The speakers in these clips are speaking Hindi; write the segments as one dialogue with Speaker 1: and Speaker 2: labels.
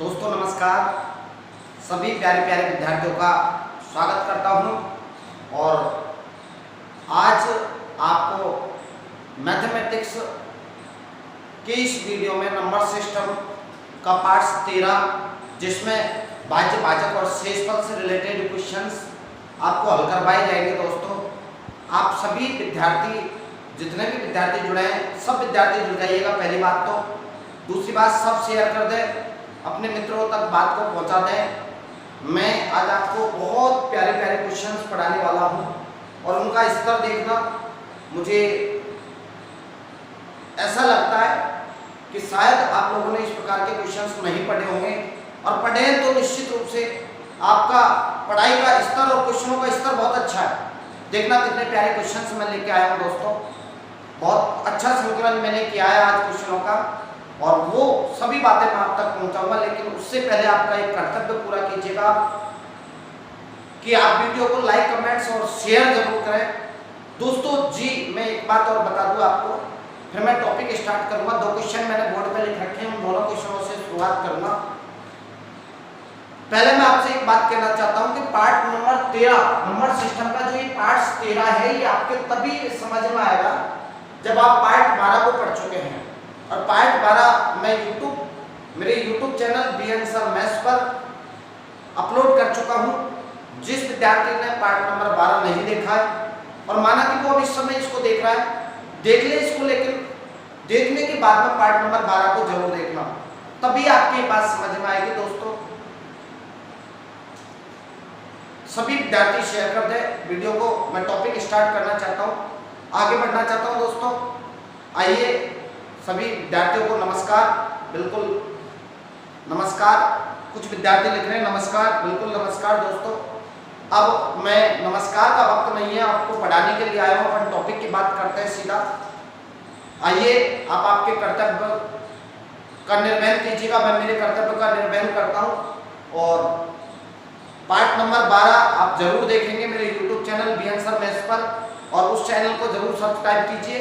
Speaker 1: दोस्तों नमस्कार। सभी प्यारे प्यारे विद्यार्थियों का स्वागत करता हूं और आज आपको मैथमेटिक्स के इस वीडियो में नंबर सिस्टम का पार्ट 13 जिसमें भाज्य भाजक और शेषफल से रिलेटेड क्वेश्चंस आपको हल करवाए जाएंगे। दोस्तों आप सभी विद्यार्थी जितने भी विद्यार्थी जुड़े हैं सब विद्यार्थी जुड़ जाइएगा। पहली बात तो, दूसरी बात सब शेयर कर दें, अपने मित्रों तक बात को पहुंचा दें। मैं आज आपको बहुत प्यारे प्यारे क्वेश्चंस पढ़ाने वाला हूं और उनका स्तर देखना मुझे ऐसा लगता है कि शायद आप लोगों ने इस प्रकार के क्वेश्चंस नहीं पढ़े होंगे, और पढ़े हैं तो निश्चित रूप से आपका पढ़ाई का स्तर और क्वेश्चनों का स्तर बहुत अच्छा है। देखना कितने प्यारे क्वेश्चंस मैं लेके आया हूँ दोस्तों। बहुत अच्छा संकलन मैंने किया है आज क्वेश्चनों का, और वो सभी बातें मैं आप तक पहुंचाऊंगा। लेकिन उससे पहले आपका एक कर्तव्य पूरा कीजिएगा कि आप वीडियो को लाइक, कमेंट्स और शेयर जरूर करें। दोस्तों जी मैं एक बात और बता दूं आपको, फिर मैं टॉपिक स्टार्ट करूंगा। दो क्वेश्चन मैंने बोर्ड पे लिख रखे हैं, उन दोनों क्वेश्चनों से शुरुआत करूंगा। पहले मैं आपसे एक बात कहना चाहता हूं कि पार्ट नंबर 13 नंबर सिस्टम का जो ये पार्ट 13 है, ये आपके तभी समझ में आएगा जब आप पार्ट 12 को पढ़ चुके हैं। और पार्ट 12 मैं मेरे YouTube channel BN sir maths पर अपलोड कर चुका हूं। जिस विद्यार्थी ने पार्ट नंबर 12 नहीं देखा है और माना कि वो अब इस समय इसको देख रहा है, देख ले इसको, लेकिन देखने के बाद में पार्ट नंबर 12 को जरूर देखना, तभी आपकी बात समझ में आएगी। दोस्तों सभी विद्यार्थी शेयर कर दें वीडियो को। मैं टॉपिक स्टार्ट करना चाहता हूं, आगे बढ़ना चाहता हूं। दोस्तों आइए, सभी विद्यार्थियों को नमस्कार, बिल्कुल नमस्कार। कुछ विद्यार्थी लिख रहे हैं नमस्कार, बिल्कुल नमस्कार। दोस्तों अब मैं नमस्कार का वक्त नहीं है, आपको पढ़ाने के लिए आया हूँ। अपन टॉपिक की बात करते हैं सीधा। आइए आप आपके कर्तव्य का निर्वहन कीजिएगा, मैं मेरे कर्तव्य का निर्वहन करता हूँ। और पार्ट नंबर 12 आप जरूर देखेंगे मेरे YouTube channel BN sir maths पर, और उस चैनल को जरूर सब्सक्राइब कीजिए,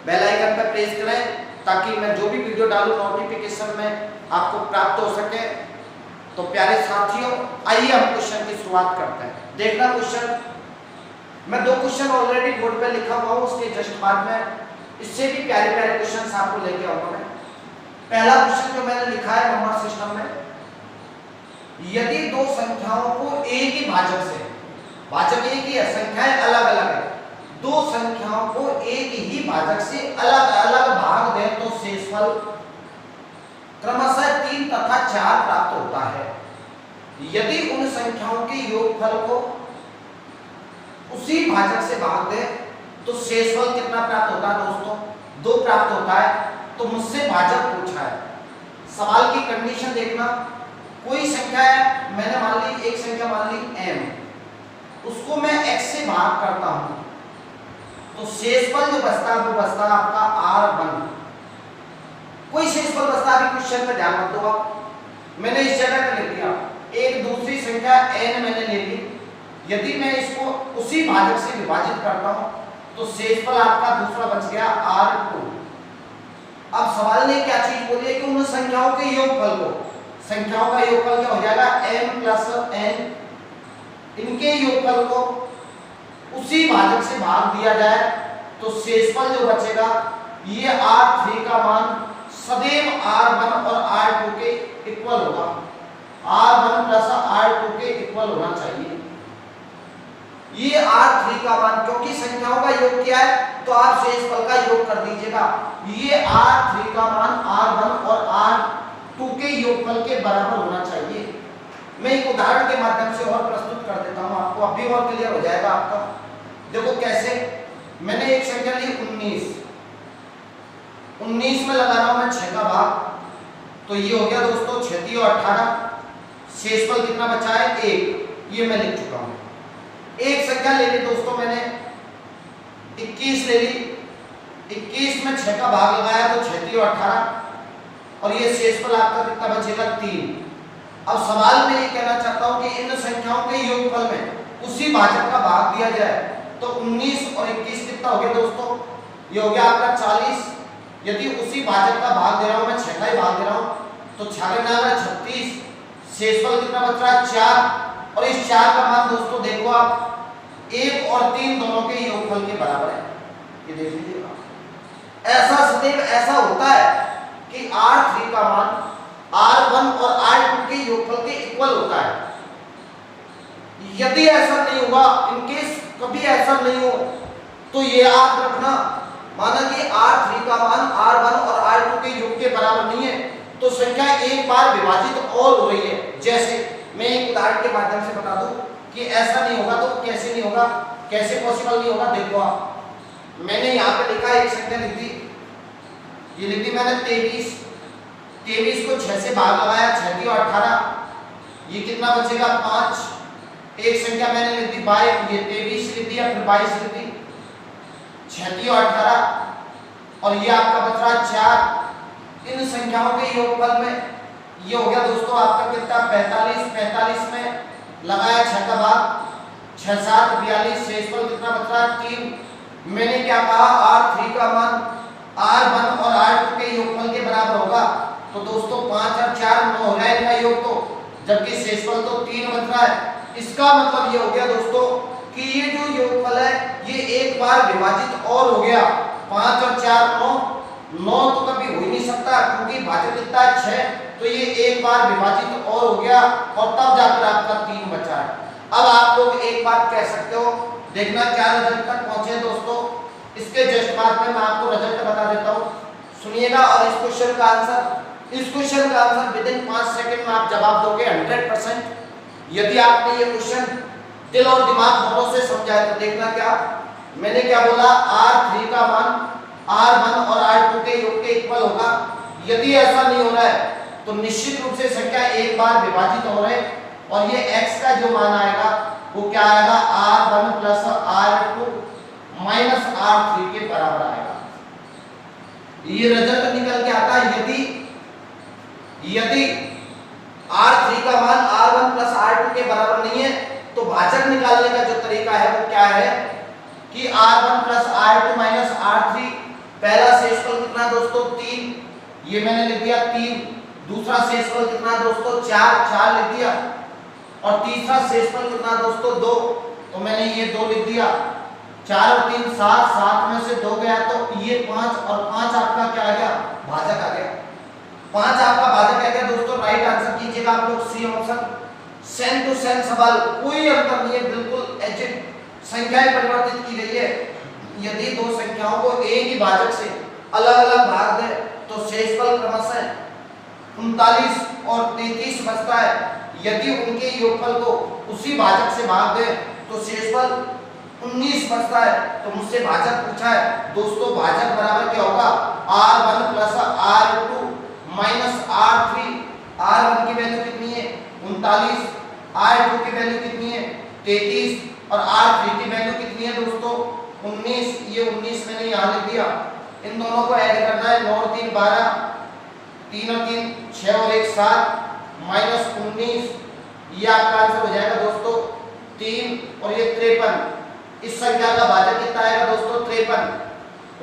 Speaker 1: बेल आइकन पर प्रेस करें ताकि मैं जो भी वीडियो डालूं नोटिफिकेशन में आपको प्राप्त हो सके। तो प्यारे साथियों आइए हम क्वेश्चन की शुरुआत करते हैं। देखना क्वेश्चन, मैं दो क्वेश्चन ऑलरेडी बोर्ड पे लिखा हुआ हूं, उसके जस्ट बाद में इससे भी प्यारे प्यारे क्वेश्चन आपको लेके आऊंगा मैं। पहला क्वेश्चन जो मैंने लिखा है नंबर सिस्टम में, यदि दो संख्याओं को एक ही भाजक से, भाजक एक ही है, संख्याएं अलग अलग है, दो संख्याओं को एक ही भाजक से अलग अलग भाग दें तो शेषफल क्रमशः 3 तथा 4 प्राप्त होता है। यदि उन संख्याओं के योगफल को उसी भाजक से भाग दें तो शेषफल कितना प्राप्त होता है? दोस्तों 2 प्राप्त होता है। तो मुझसे भाजक पूछा है। सवाल की कंडीशन देखना, कोई संख्या है, मैंने मान ली एक संख्या मान ली m, उसको मैं x से भाग करता हूं तो शेषफल जो बचता है वो बचता है आपका r1। कोई शेषफल बचता है, अभी क्वेश्चन पे ध्यान मत दो आप, मैंने इस जगह पे लिख दिया एक दूसरी संख्या n मैंने ले ली। यदि मैं इसको उसी भाजक से विभाजित करता हूं तो शेषफल आपका दूसरा बच गया r2। अब सवाल ने क्या चीज बोली है कि उन संख्याओं के योगफल को, संख्याओं का योगफल क्या हो जाएगा m प्लस n, इनके योगफल को उसी भाजक से भाग दिया जाए तो शेषफल जो बचेगा ये r3 का मान सदैव r1 और r2 के इक्वल होगा। r1 प्लस r2 के इक्वल होना चाहिए ये r3 का मान, क्योंकि संख्याओं का योग क्या है तो आप शेषफल का योग कर दीजिएगा। ये r3 का मान r1 और r2 के योगफल के बराबर होना चाहिए। मैं एक उदाहरण के माध्यम से और प्रस्तुत कर देता हूं, आपको अभी और क्लियर हो जाएगा आपका। देखो कैसे, मैंने एक संख्या ली 19 में लगा रहा हूं मैं 6 का भाग, तो ये हो गया दोस्तों 6 और 18। शेषफल कितना बचा है 1, ये मैं लिख चुका हूं। एक संख्या ले ली दोस्तों मैंने 21 ले ली, 21 में 6 का भाग लगाया तो 6 और 18, और ये शेषफल आपका कितना बचेगा 3। अब सवाल में ये कहना चाहता हूं कि इन संख्याओं के योगफल में उसी भाजक का भाग दिया जाए तो 19 और 21 कितना हो गया दोस्तों, ये हो गया आपका 40। यदि उसी भाजक का भाग दे रहा हूं मैं 6 का ही भाग दे रहा हूं तो 6 9 36, शेषफल कितना बच रहा है 4, और इस 4 का मान दोस्तों देखो आप 1 और 3 दोनों के योगफल के बराबर है। ये देख लीजिएगा, ऐसा सदैव ऐसा होता है कि R3 का मान R1 और R2 के योगफल के इक्वल होता है। यदि ऐसा नहीं होगा, इनकेस कभी ऐसा नहीं हो, तो ये याद रखना, माना कि R3 का मान R1 और R2 के योग के बराबर नहीं है, तो संख्या एक बार विभाजित और हो रही है। जैसे मैं एक उदाहरण के माध्यम से बता दूं कि ऐसा नहीं होगा तो कैसे नहीं होगा, कैसे पॉसिबल नहीं होगा। देखो आप, मैंने यहाँ पे लिखा एक संख्या लिख दी, ये लिख दी मैंने 23 को 6 से भाग लगाया, 6 की 18, ये कितना बचेगा 5। एक संख्या मैंने लिख दी 22, ये 23 लिख दिया, फिर 22 लिख दी, 6 की 18, और ये आपका बच रहा 4। इन संख्याओं के योगफल में ये हो गया दोस्तों आपका कितना 45 में लगाया 6 का भाग, 6 7 42, शेषफल कितना बच रहा 3। मैंने क्या कहा, R3 का मान R1 और R2 के योगफल के बराबर होगा, तो दोस्तों 5 और 4 9 हो रहा है इनका योग, तो जबकि शेषफल तो 3 बच रहा है। इसका मतलब ये हो गया दोस्तों कि ये जो योगफल है ये एक बार विभाजित और हो गया। 5 और 4 9 तो कभी हो ही नहीं सकता, क्योंकि भाजक कितना है 6, तो ये एक बार विभाजित और हो गया, और तब जाकर आपका 3 बचा है। अब आप लोग एक बात कह सकते हो, देखना क्या रिजल्ट तक पहुंचे दोस्तों। इसके जस्ट बाद में मैं आपको रिजल्ट बता देता हूँ, सुनिएगा। और इस क्वेश्चन का आंसर विद इन 5 सेकंड में आप जवाब दोगे 100%। यदि आपने ये क्वेश्चन दिल और दिमाग दोनों से समझा है तो देखना क्या मैंने क्या बोला, R3 का मान R1 और R2 के योग के इक्वल होगा। यदि ऐसा नहीं हो रहा है तो निश्चित रूप से संख्या एक बार विभाजित हो रहे, और ये x का जो मान आएगा वो क्या आएगा, R1 plus R2 minus R3 के बराबर आएगा। ये रिजल्ट निकल के आता है। यदि R3 का मान R1 प्लस R2 के बराबर नहीं है, तो भाजक निकालने का जो तरीका है वो क्या है कि R1 plus R2 minus R3, पहला शेषफल कितना दोस्तों 3, ये मैंने लिख दिया 3। दूसरा शेषफल कितना दोस्तों 4 लिख दिया, और तीसरा शेषफल कितना दोस्तों 2, तो मैंने ये 2 लिख दिया। 4 और 3 7 में से 2 गया, तो ये 5, और 5 आपका क्या आ गया, भाजक आ गया। 5 आपका भाजक आ गया दोस्तों। राइट आंसर कीजिएगा आप लोग C option. Same to same सवाल, कोई अंतर नहीं है, बिल्कुल एग्जैक्ट संख्याएं परिवर्तित की गई है। यदि दो संख्याओं को एक ही भाजक से अलग अलग भाग दे तो शेषफल क्रमशः 39 और 33 बचता है। यदि उनके योगफल को उसी भाजक से भाग दे तो शेषफल 19 बचता है। तो मुझसे भाजक पूछा है दोस्तों, भाजक बराबर क्या होगा, R1 plus R2 minus R3। R1 की वैल्यू कितनी है 39, R2 की वैल्यू कितनी है 33, और R3 की वैल्यू कितनी है दोस्तों 19। ये 19 मैंने यहाँ लिख दिया। इन दोनों को ऐड करना है, 9 और 3 12, 3 और 3 6 और 1 7 माइनस 19, ये आपका आंसर हो जाएगा दोस्तों 3 और ये 53। इस संख्या का भाजक कितना आएगा दोस्तों 53।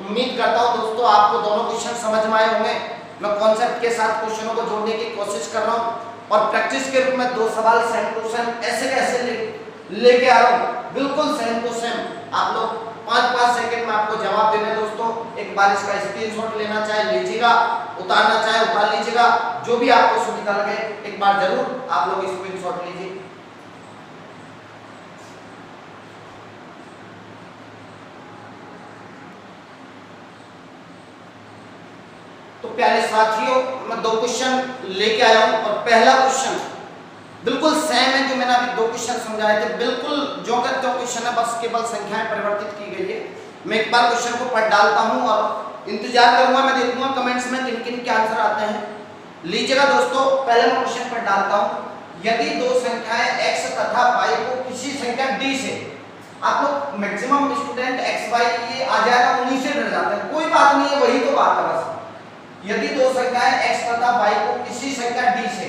Speaker 1: उम्मीद करता हूँ दोस्तों आपको दोनों क्वेश्चन समझ में आए होंगे। मैं कॉन्सेप्ट के साथ क्वेश्चनों को जोड़ने की कोशिश कर रहा हूँ, और प्रैक्टिस के रूप में 2 सवाल सेम टू सेम ऐसे कैसे लेके आ रहा हूँ, बिल्कुल सेम टू सेम। आप लोग 5-5 सेकंड में आपको जवाब देने दोस्तों। एक बार इसका स्क्रीनशॉट लेना चाहे लीजिएगा, उतारना चाहे उतार लीजिएगा, जो भी आपको सुविधा लगे एक बार जरूर आप लोग स्क्रीनशॉट लीजिए। तो प्यारे साथियों, मैं 2 क्वेश्चन लेके आया हूं, और पहला क्वेश्चन बिल्कुल सेम है जो मैंने अभी 2 क्वेश्चन समझाए थे, बिल्कुल जो का त्यों क्वेश्चन है, बस केवल संख्याएं परिवर्तित की गई है। मैं एक बार क्वेश्चन को पढ़ डालता हूं और इंतजार करूंगा, मैं देखूंगा कमेंट्स में किन किन के आंसर आते हैं। लीजिएगा दोस्तों, पहले मैं क्वेश्चन पढ़ डालता हूं। यदि 2 संख्याएं x तथा y को किसी संख्या d से, आप लोग मैक्सिमम स्टूडेंट x y ये आ जाएगा उन्हीं से डर जाते हैं, कोई बात नहीं है, वही तो बात है बस। यदि 2 संख्याएं x तथा y को किसी संख्या d से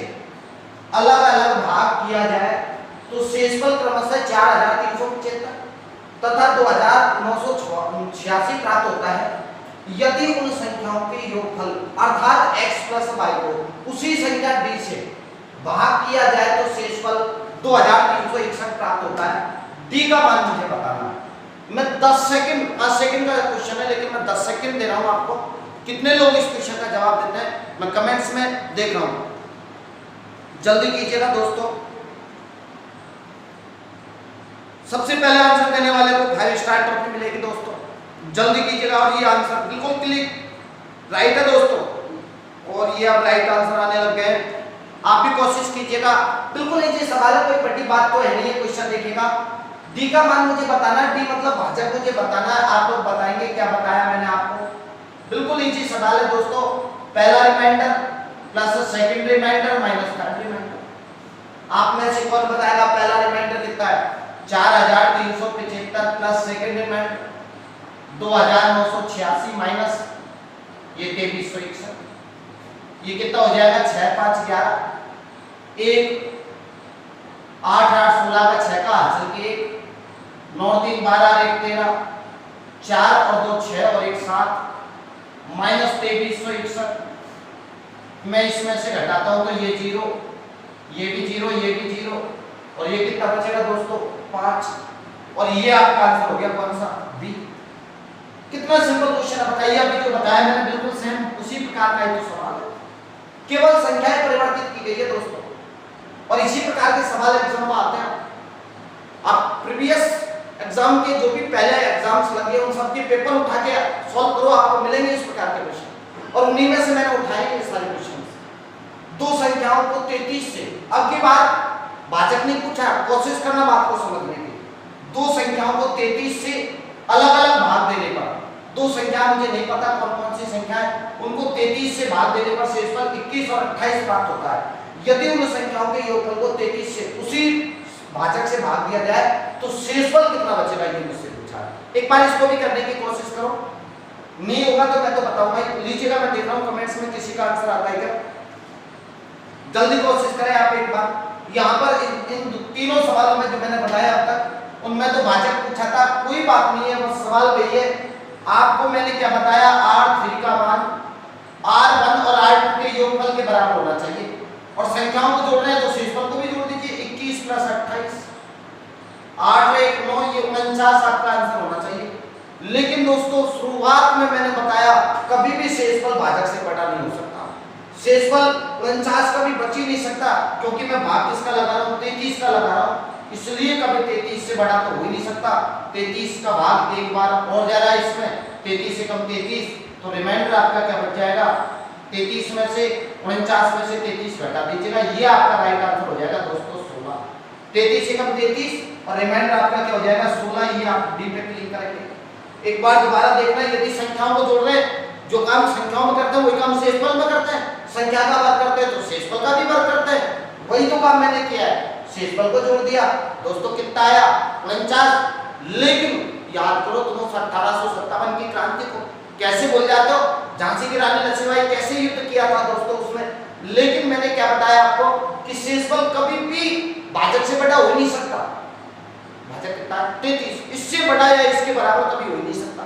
Speaker 1: अलग अलग भाग किया जाए तो शेषफल क्रमशः 4375 तथा 2986 प्राप्त होता है। यदि उन संख्याओं के योगफल अर्थात x प्लस वाई को उसी संख्या d से भाग किया जाए तो शेषफल 2361 प्राप्त होता है। d का मान मुझे बताना है। मैं 10 सेकंड 5 सेकंड का क्वेश्चन है, लेकिन मैं 10 सेकंड दे रहा हूं आपको। कितने लोग इस क्वेश्चन का जवाब देते हैं मैं कमेंट्स में देख रहा हूं, जल्दी कीजिएगा दोस्तों। सबसे पहले आंसर देने वाले को 5 स्टार ट्रॉफी मिलेगी दोस्तों, जल्दी कीजिएगा। और ये आंसर बिल्कुल क्लिक राइट है दोस्तों, और ये अब राइट आंसर आने लग गए। आप भी कोशिश कीजिएगा, बिल्कुल इजी सवाल है, कोई बड़ी बात तो है नहीं है। क्वेश्चन देखिएगा, डी का मान मुझे बताना है, डी मतलब भाजक मुझे बताना है। आप लोग बताएंगे क्या बताया मैंने आपको, बिल्कुल इजी सवाल है दोस्तों। पहला reminder plus second reminder minus third reminder. आप में से कौन बताएगा पहला रिमाइंडर कितना है? 4375 प्लस सेकंड रिमाइंडर 2986 माइनस ये 2361, ये कितना हो जाएगा? 6 5 11 1 8 8 16 का 6 का हासिल किए 9 3 12 1 13 4 और 2 6 और 1 7 माइनस 2361। मैं इसमें से घटाता हूं तो ये 0, ये भी 0, ये भी 0 और ये कितना बचेगा दोस्तों? 5। और ये आपका आंसर हो गया कौन सा? बी। कितना सिंपल क्वेश्चन है बताइए। अभी जो बताया मैंने बिल्कुल सेम उसी प्रकार का ही तो सवाल है, केवल संख्याएं परिवर्तित की गई है दोस्तों। और इसी प्रकार के सवाल एग्जाम में आते हैं। आप प्रीवियस एग्जाम के जो भी पहले एग्जाम्स लगे उन सब के पेपर उठा के सॉल्व करो, आपको मिलेंगे इस प्रकार के क्वेश्चन। और उन्हीं में से मैंने उठाए ये सारे क्वेश्चन। दो संख्याओं को 33 से, अब की बार भाजक ने पूछा, कोशिश करना बात को समझने की। दो संख्याओं को 33 से अलग अलग भाग देने पर, दो संख्या मुझे नहीं पता कौन कौन सी संख्या है, उनको 33 से भाग देने पर शेषफल 21 और 28 प्राप्त होता है। यदि उन संख्याओं के योगफल को 33 से उसी भाजक से भाग दिया जाए तो शेषफल कितना बचेगा, ये मुझसे पूछा है। एक बार इसको भी करने की कोशिश करो, नहीं होगा तो मैं तो बताऊंगा। लीजिएगा, मैं देख रहा हूं कमेंट्स में किसी का आंसर आता है क्या, जल्दी कोशिश करें आप एक बार। यहाँ पर इन तीनों सवालों में जो मैंने बताया अब तक, उनमें तो भाजक पूछा था, कोई बात नहीं है, बस सवाल वही है। आपको मैंने क्या बताया, R3 का मान R1 और R2 के योगफल के बराबर होना चाहिए। और संख्याओं को जोड़ रहे हैं तो शेषफल को भी जोड़ दीजिए, 21 प्लस 28 8 1 9, ये 49 आपका आंसर होना चाहिए। लेकिन दोस्तों शुरुआत में मैंने बताया कभी भी शेषफल भाजक से बड़ा नहीं हो सकता। शेषफल 49 का भी बच ही नहीं सकता, क्योंकि मैं भाग किसका लगा रहा हूँ? 33 का लगा रहा हूँ, इसलिए कभी 33 से बड़ा तो हो ही नहीं सकता। 33 का भाग एक बार और जा रहा है इसमें, 33 से कम 33, तो रिमाइंडर आपका क्या बच जाएगा? 33 में से 49 में से 33 घटा दीजिएगा, ये आपका राइट आंसर हो जाएगा दोस्तों 16। 33 से कम 33 और रिमाइंडर आपका क्या हो जाएगा? 16। ये आप डी पे क्लिक करेंगे। एक बार दोबारा देखना, यदि संख्याओं को जोड़ रहे हैं, जो काम संख्याओं में करते हैं वही काम शेषफल में करते हैं। संख्या का वर्ग करते हैं तो शेषफल का भी वर्ग करते हैं, वही तो काम मैंने किया है। शेषफल को जोड़ दिया दोस्तों, कितना आया? 49। लेकिन याद करो तुम 1857 की क्रांति को कैसे भूल जाते हो? झांसी की रानी लक्ष्मीबाई कैसे युद्ध किया था दोस्तों उसमें। लेकिन मैंने क्या बताया आपको कि शेषफल कभी भी भाजक से बड़ा हो नहीं सकता। भाजक कितना? 33, इससे बड़ा या इसके बराबर कभी हो नहीं सकता।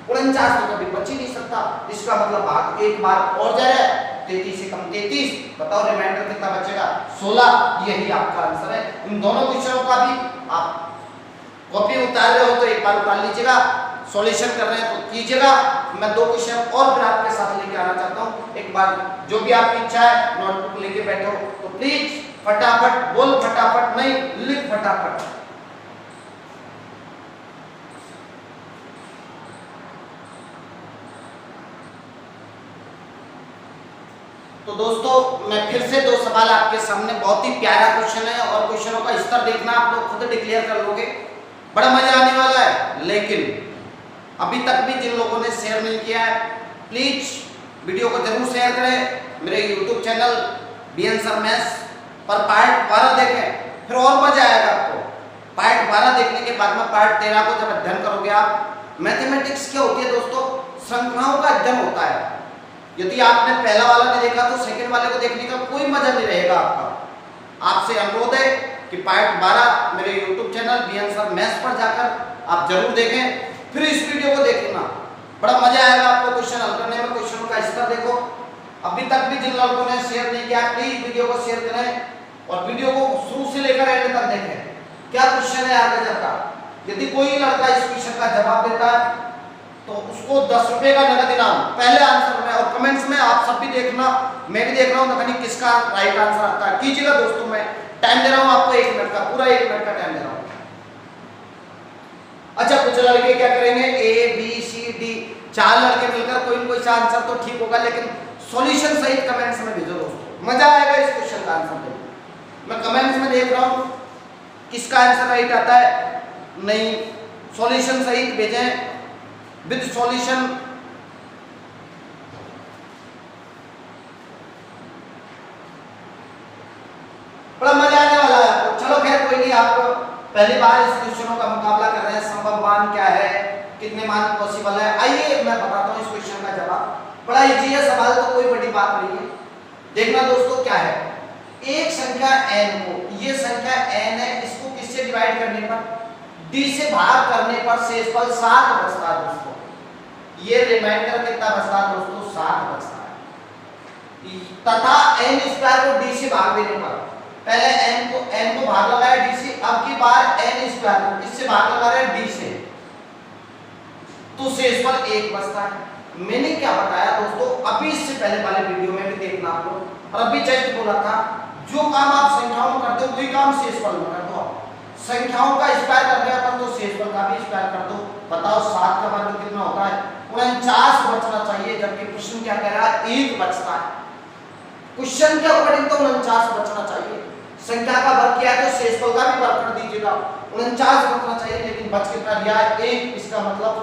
Speaker 1: 49 तो कभी बच ही नहीं सकता। इसका मतलब भाग एक बार और जा रहा है, 33 से कम 33, बताओ रिमाइंडर कितना बचेगा? 16। यही आपका आंसर है। इन दोनों क्वेश्चनों का भी आप कॉपी उतार रहे हो तो एक बार उतार लीजिएगा, सॉल्यूशन कर रहे हैं तो कीजिएगा। मैं दो क्वेश्चन और फिर आपके साथ लेके आना चाहता हूँ। एक बार जो भी आपकी इच्छा है नोटबुक लेके बैठो तो प्लीज फटाफट बोल, फटाफट नहीं लिख, फटाफट। तो दोस्तों मैं फिर से दो सवाल आपके सामने, बहुत ही प्यारा क्वेश्चन है और क्वेश्चनों का स्तर देखना आप लोग खुद डिक्लेयर कर लोगे, बड़ा मजा आने वाला है। लेकिन अभी तक भी जिन लोगों ने शेयर नहीं किया है प्लीज वीडियो को जरूर शेयर करें। मेरे YouTube channel BN sir maths पर पार्ट 12 देखें, फिर और मजा आएगा आपको। पार्ट 12 देखने के बाद में पार्ट 13 को जब अध्ययन करोगे आप, मैथमेटिक्स क्या होती है दोस्तों? श्रृंखलाओं का अध्ययन होता है। यदि आपने पहला वाला नहीं देखा तो सेकंड वाले को देखने का कोई मजा नहीं रहेगा आपका। आपसे अनुरोध है कि पार्ट 12 मेरे YouTube channel BN sir maths पर जाकर आप जरूर देखें, फिर इस वीडियो को देखना। बड़ा मजा आएगा आपको क्वेश्चन हल करने में। क्वेश्चनों का स्तर देखो। अभी तक भी जिन लड़कों ने शेयर नहीं किया प्लीज वीडियो को शेयर करें और वीडियो को शुरू से लेकर एंड तक देखें। क्या क्वेश्चन है आगे का। यदि कोई लड़का इस क्वेश्चन का जवाब देता है तो उसको 10 रुपए का नगद इनाम पहले आंसर में। और कमेंट्स में आप सब भी देखना, मैं भी देख रहा हूँ कहीं किसका राइट आंसर आता है। कीजिएगा दोस्तों, मैं टाइम दे रहा हूँ आपको 1 मिनट का, पूरा 1 मिनट का टाइम दे रहा हूँ। अच्छा कुछ लड़के क्या करेंगे, ए बी सी डी 4 लड़के मिलकर कोई न कोई सा आंसर तो ठीक होगा, लेकिन सॉल्यूशन सहित कमेंट्स में भेजो दोस्तों, मजा आएगा इस क्वेश्चन का आंसर देने। मैं कमेंट्स में देख रहा हूँ किसका आंसर राइट आता है, नहीं सॉल्यूशन सहित भेजें, विद सॉल्यूशन। बड़ा मजा आने वाला है आपको। चलो खैर कोई नहीं, आप पहली बार इस क्वेश्चनों का मुकाबला कर रहे हैं। संभव मान क्या है, कितने मान पॉसिबल है, आइए मैं बताता हूँ इस क्वेश्चन का जवाब। बड़ा इजी है सवाल, तो कोई बड़ी बात नहीं है। देखना दोस्तों क्या है, एक संख्या n को, ये संख्या n है, इसको किससे डिवाइड करने पर, d से भाग करने पर शेषफल 7 बचता है दोस्तों। ये रिमाइंडर कितना बचता है दोस्तों, 7 बचता है। तथा n स्क्वायर को d से भाग देने पर, पहले n को भाग लगाया d से, अब की बार n स्क्वायर को इससे भाग लगा रहे हैं d से, तो शेषफल 1 बचता है। मैंने क्या बताया दोस्तों, अभी इससे पहले वाले वीडियो में भी देखना आप लोग, और अभी जस्ट बोला था जो काम आप संख्याओं में करते हो वही काम शेषफल में कर दो। संख्याओं का स्क्वायर कर दिया अपन तो शेषफल का भी स्क्वायर कर दो। बताओ 7 का वर्ग कितना होता है, 49 बचना चाहिए, जबकि प्रश्न क्या कह रहा है 1 बचता है। क्वेश्चन के अकॉर्डिंग तो 49 बचना चाहिए। संख्या का वर्ग किया है तो शेषफल का भी वर्ग कर दीजिएगा, 49 बचना चाहिए, लेकिन बच कितना दिया है 1। इसका मतलब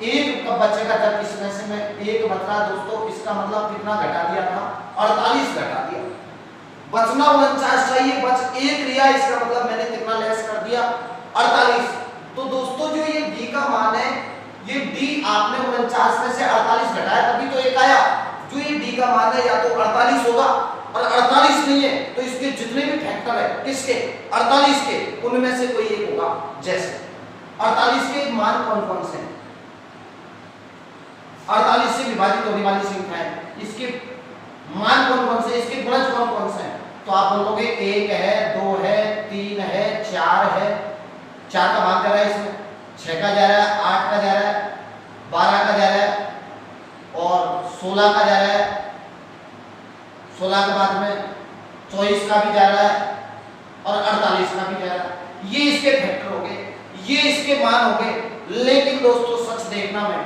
Speaker 1: 1 कब बचेगा, जब इसमें से मैं 1 बच रहा दोस्तों, इसका मतलब कितना घटा दिया था, 48 घटा दिया। बचना 49 चाहिए, बच 1 लिया, इसका मतलब मैंने कितना लेस कर दिया, 48। तो दोस्तों जो ये d का मान है, ये d आपने 49 में से 48 घटाया तभी तो 1 आया। जो ये d का मान है या तो 48 होगा, और 48 नहीं है तो इसके जितने भी फैक्टर है किसके, 48 के, उनमें से कोई एक होगा। जैसे 48 के मान कौन कौन से हैं, 48 से विभाजित होने वाली संख्या है, इसके मान कौन कौन से, इसके गुणज कौन कौन से हैं। तो आप बोलोगे 1 है, 2 है, 3 है, 4 है। 4 का भाग जा रहा है इसमें, 6 का जा रहा है, 8 का जा रहा है, 12 का जा रहा है और 16 का जा रहा है। 16 के बाद में 24 का भी जा रहा है और 48 का भी जा रहा है। ये इसके फैक्टर हो गए, ये इसके मान हो गए। लेकिन दोस्तों सच देखना, मैं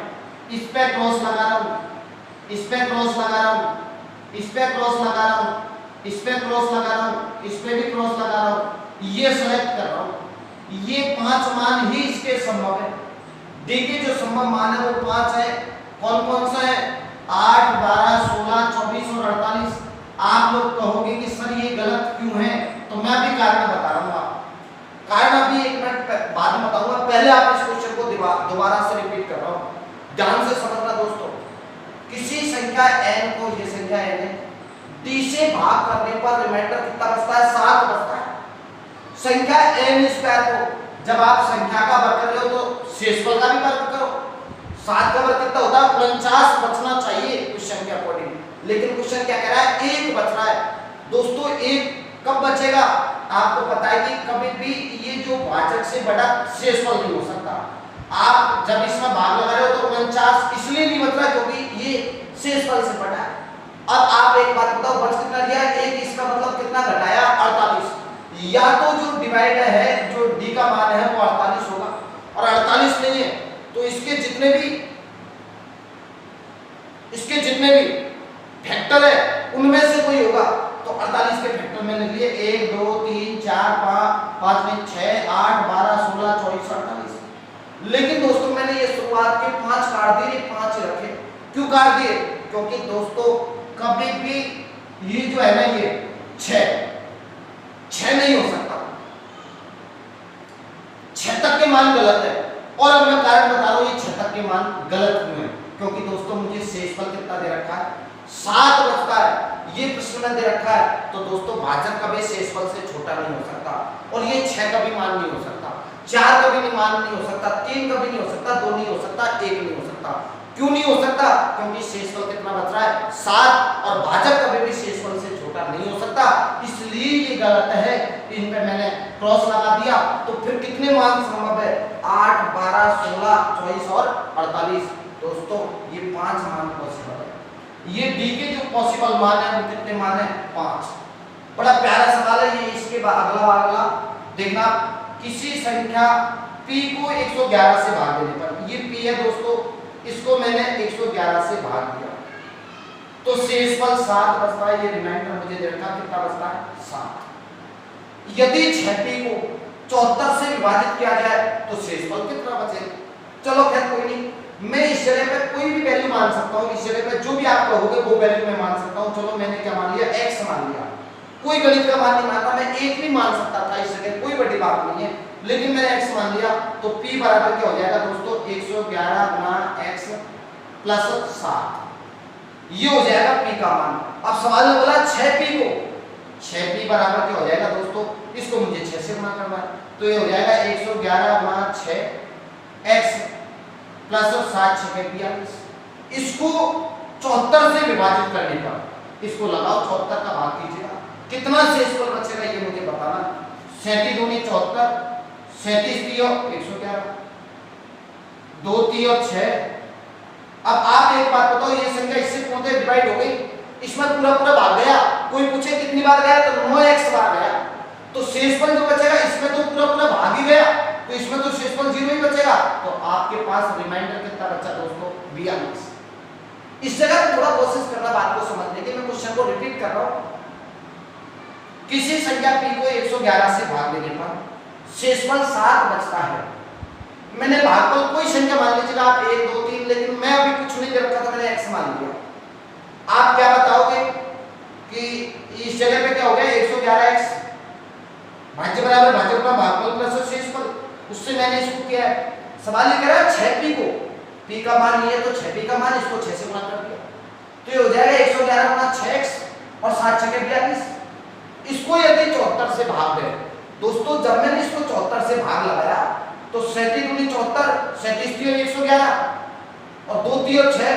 Speaker 1: इस पे क्रॉस लगा रहा हूँ, इस पे क्रॉस लगा रहा हूँ, इस पे क्रॉस लगा रहा हूँ, इस पे क्रॉस लगा रहा हूँ, इस पे भी क्रॉस लगा रहा हूँ, ये सेलेक्ट कर रहा हूँ। ये 5 मान ही इसके संभव है। देखिए जो संभव मान है वो 5 है। कौन कौन सा है, 8, 12, 16, 24 और 48। आप लोग कहोगे कि सर ये गलत क्यों है, तो मैं भी कारण बता रहा हूँ आपको। कारण अभी 1 मिनट बाद में बताऊंगा, पहले आप इस क्वेश्चन को दोबारा से रिपीट कर रहा हूँ, ध्यान से समझना दोस्तों। किसी संख्या n को, ये संख्या n है, d से भाग करने पर रिमाइंडर कितना बचता है, 7 बचता है। संख्या n स्क्वायर को जब आप संख्या का वर्ग कर रहे हो तो शेषफल का भी वर्ग करो। 7 का वर्ग कितना होता है, 49 बचना चाहिए क्वेश्चन के अकॉर्डिंग, लेकिन क्वेश्चन क्या कह रहा है, 1 बच रहा है। दोस्तों 1 कब बचेगा, आपको पता है कि कभी भी ये जो भाजक से बड़ा शेषफल नहीं हो सकता। आप जब इसमें भाग लगा रहे हो तो 49 इसलिए नहीं बच रहा क्योंकि ये शेषफल से बड़ा है। अब आप एक बात बताओ, बच कितना दिया, 1, इसका मतलब कितना घटाया, 48। या तो जो डिवाइड है, जो d का मान है वो 48 होगा, और 48 नहीं है तो इसके जितने भी फैक्टर है उनमें से कोई होगा। तो 48 के फैक्टर में लिख लिए 1, 2, 3, 4, 5 में 6, 8, 12, 16, 24, 48। लेकिन दोस्तों मैंने ये शुरुआत के 5 काट दिए, 5 रखे। क्यों काट दिए, क्योंकि दोस्तों कभी भी ये जो है ना, ये 6 नहीं हो सकता, 6 तक के मान गलत है। और अब मैं कारण बता रहा हूं ये 6 तक के मान गलत क्यों है, क्योंकि दोस्तों मुझे शेषफल कितना दे रखा है, 7 बचता है। ये प्रश्न में दे रखा है, तो दोस्तों भाजक कभी शेषफल से छोटा नहीं हो सकता, और ये 6 का भी मान नहीं हो सकता, 4 का भी मान नहीं हो सकता, 3 का भी नहीं हो सकता, 2 नहीं हो सकता, 1 नहीं हो सकता। क्यों नहीं हो सकता? क्योंकि शेषफल कितना बच रहा है 7 और भाजक कभी भी शेषफल से छोटा नहीं हो सकता, इसलिए ये गलत है। इन पे मैंने क्रॉस लगा दिया। तो फिर कितने मान संभव है? 8, 12, 16, 24 और 48। दोस्तों ये 5 मान पॉसिबल है। ये डी के जो पॉसिबल मान है वो कितने मान है? 5। बड़ा प्यारा सवाल है ये। इसके बाद अगला देखना, किसी संख्या p को 111 से भाग देने पर, ये p है दोस्तों, इसको मैंने 111 से भाग दिया तो शेषफल 7 बचता है। ये रिमाइंडर मुझे दे रखा, कितना बचता है? 7। यदि 6p को 74 से विभाजित किया जाए तो शेषफल कितना बचेगा? चलो खैर कोई नहीं, मैं इस जगह पे कोई भी वैल्यू मान सकता हूँ। इस जगह पे जो भी आप कहोगे वो वैल्यू मैं मान सकता हूँ। चलो मैंने क्या मान लिया? x मान लिया। कोई गणित का मान नहीं मानता, मैं 1 भी मान सकता था इस जगह, कोई बड़ी बात नहीं है, लेकिन मैंने x मान लिया। तो p बराबर क्या हो जाएगा दोस्तों? 111 गुना x प्लस 7, ये हो जाएगा p का मान। अब सवाल में बोला 6p को, 6p बराबर क्या हो जाएगा दोस्तों? इसको मुझे 6 से गुना करना है, तो ये हो जाएगा 111 गुना 6x प्लस 7 6 42। इसको 74 से विभाजित करने पर इसको लगाओ, 74 का भाग कीजिएगा, कितना शेषफल बचेगा ये मुझे बताना। 37 दूनी 74, 37 तीय 111, 2 तीय 6। अब आप एक बात बताओ, ये संख्या इससे पूरे डिवाइड हो गई, इसमें पूरा पूरा भाग गया। कोई पूछे कितनी बार गया तो 9x बार गया, तो शेषफल जो बचेगा इसमें तो पूरा पूरा भाग ही गया, तो इसमें तो शेषफल 0 ही बचेगा। तो आपके पास रिमाइंडर कितना बचा दोस्तों? 42। इस जगह पे थोड़ा कोशिश करना बात को समझने की, मैं क्वेश्चन को रिपीट कर रहा हूं। किसी संख्या p को 111 से भाग देने पर शेषफल 7 बचता है। मैंने भागफल कोई संख्या मान लीजिएगा आप 1, 2, 3, लेकिन मैं अभी कुछ नहीं दे रखा था, मैंने x मान लिया। आप क्या बताओगे कि इस जगह पे क्या हो गया? 111x भाज्य बराबर भाज्य का भागफल प्लस शेषफल, उससे मैंने इसको किया है। सवाल ये कह रहा है 6p को, p का मान ये है तो 6p का मान इसको 6 से गुणा कर दिया, तो ये हो जाएगा 111 गुना 6x और 7 6 42। इसको यदि 74 से भाग दें दोस्तों, जब मैंने इसको 74 से भाग लगाया तो 37 दूनी 74, 37 तीय 111 और 2 तीय 6,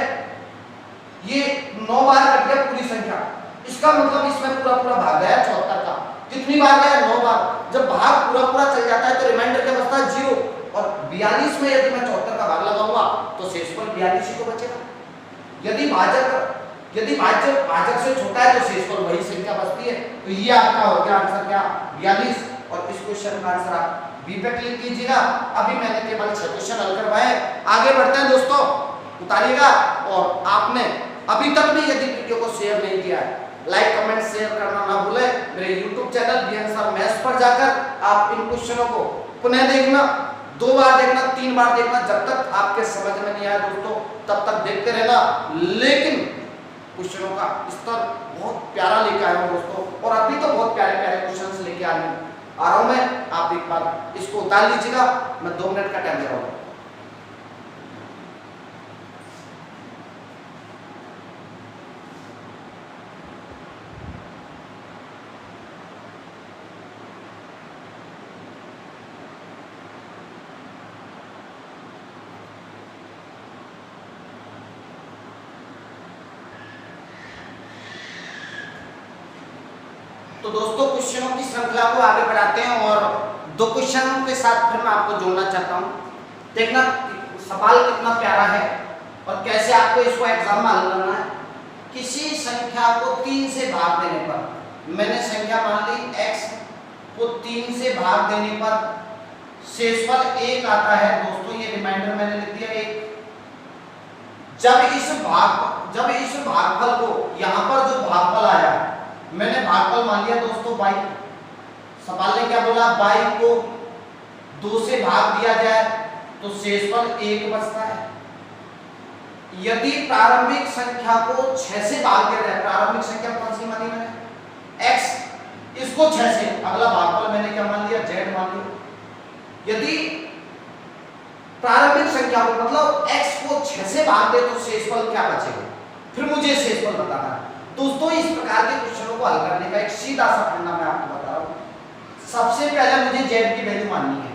Speaker 1: ये 9 बार कट गया पूरी संख्या। इसका मतलब इसमें पूरा पूरा भाग गया 74 का। कितनी बार गया? 9 बार। जब भाग पूरा पूरा चल जाता है तो रिमाइंडर क्या बचता है? 0। और 42 में यदि मैं 74 का भाग लगाऊंगा तो शेषफल 42 ही तो बचेगा। यदि भाजक से छोटा है तो शेषफल वही संख्या बचती है। तो ये आपका हो गया आंसर क्या? 42। और इस क्वेश्चन का आंसर आप बी पे क्लिक कीजिएगा। अभी मैंने केवल 6 क्वेश्चन हल करवाए, आगे बढ़ते हैं दोस्तों, उतारिएगा। और आपने अभी तक भी यदि वीडियो को शेयर नहीं किया है, लाइक कमेंट शेयर करना ना भूलें। मेरे YouTube channel BN sir maths पर जाकर आप इन क्वेश्चनों को पुनः देखना, 2 बार देखना, 3 बार देखना, जब तक आपके समझ में नहीं आया दोस्तों तब तक देखते रहना। लेकिन क्वेश्चनों का स्तर बहुत प्यारा लेकर आया हूं दोस्तों, और अभी तो बहुत प्यारे प्यारे क्वेश्चंस लेके आ रहा हूं मैं। आप एक बार इसको उतार लीजिएगा, मैं 2 मिनट का टाइम दे रहा हूं। तो दोस्तों क्वेश्चनों की श्रृंखला को आगे बढ़ाते हैं और 2 क्वेश्चनों के साथ फिर मैं आपको जोड़ना चाहता हूं। देखना सवाल कितना प्यारा है और कैसे आपको इसको एग्जाम में हल करना है। किसी संख्या को 3 से भाग देने पर, मैंने संख्या मान ली x को 3 से भाग देने पर शेषफल 1 आता है दोस्तों। ये रिमाइंडर मैंने लिख दिया 1। जब इस भागफल को, यहां पर जो भागफल आया मैंने भागफल मान लिया दोस्तों 22। सवाल ने क्या बोला? 22 को 2 से भाग दिया जाए तो शेषफल 1 बचता है। यदि प्रारंभिक संख्या को 6 से भाग दिया जाए, प्रारंभिक संख्या कौन सी मानी मैंने? x, इसको 6 से, अगला भागफल मैंने क्या मान लिया? z मान लिया। यदि प्रारंभिक संख्या को मतलब x को 6 से भाग दे तो शेषफल क्या बचेगा? फिर मुझे शेषफल बताना है दोस्तों। इस प्रकार के क्वेश्चनों को हल करने का एक सीधा सा फंडा मैं आपको बता रहा हूं। सबसे पहले मुझे z की वैल्यू माननी है,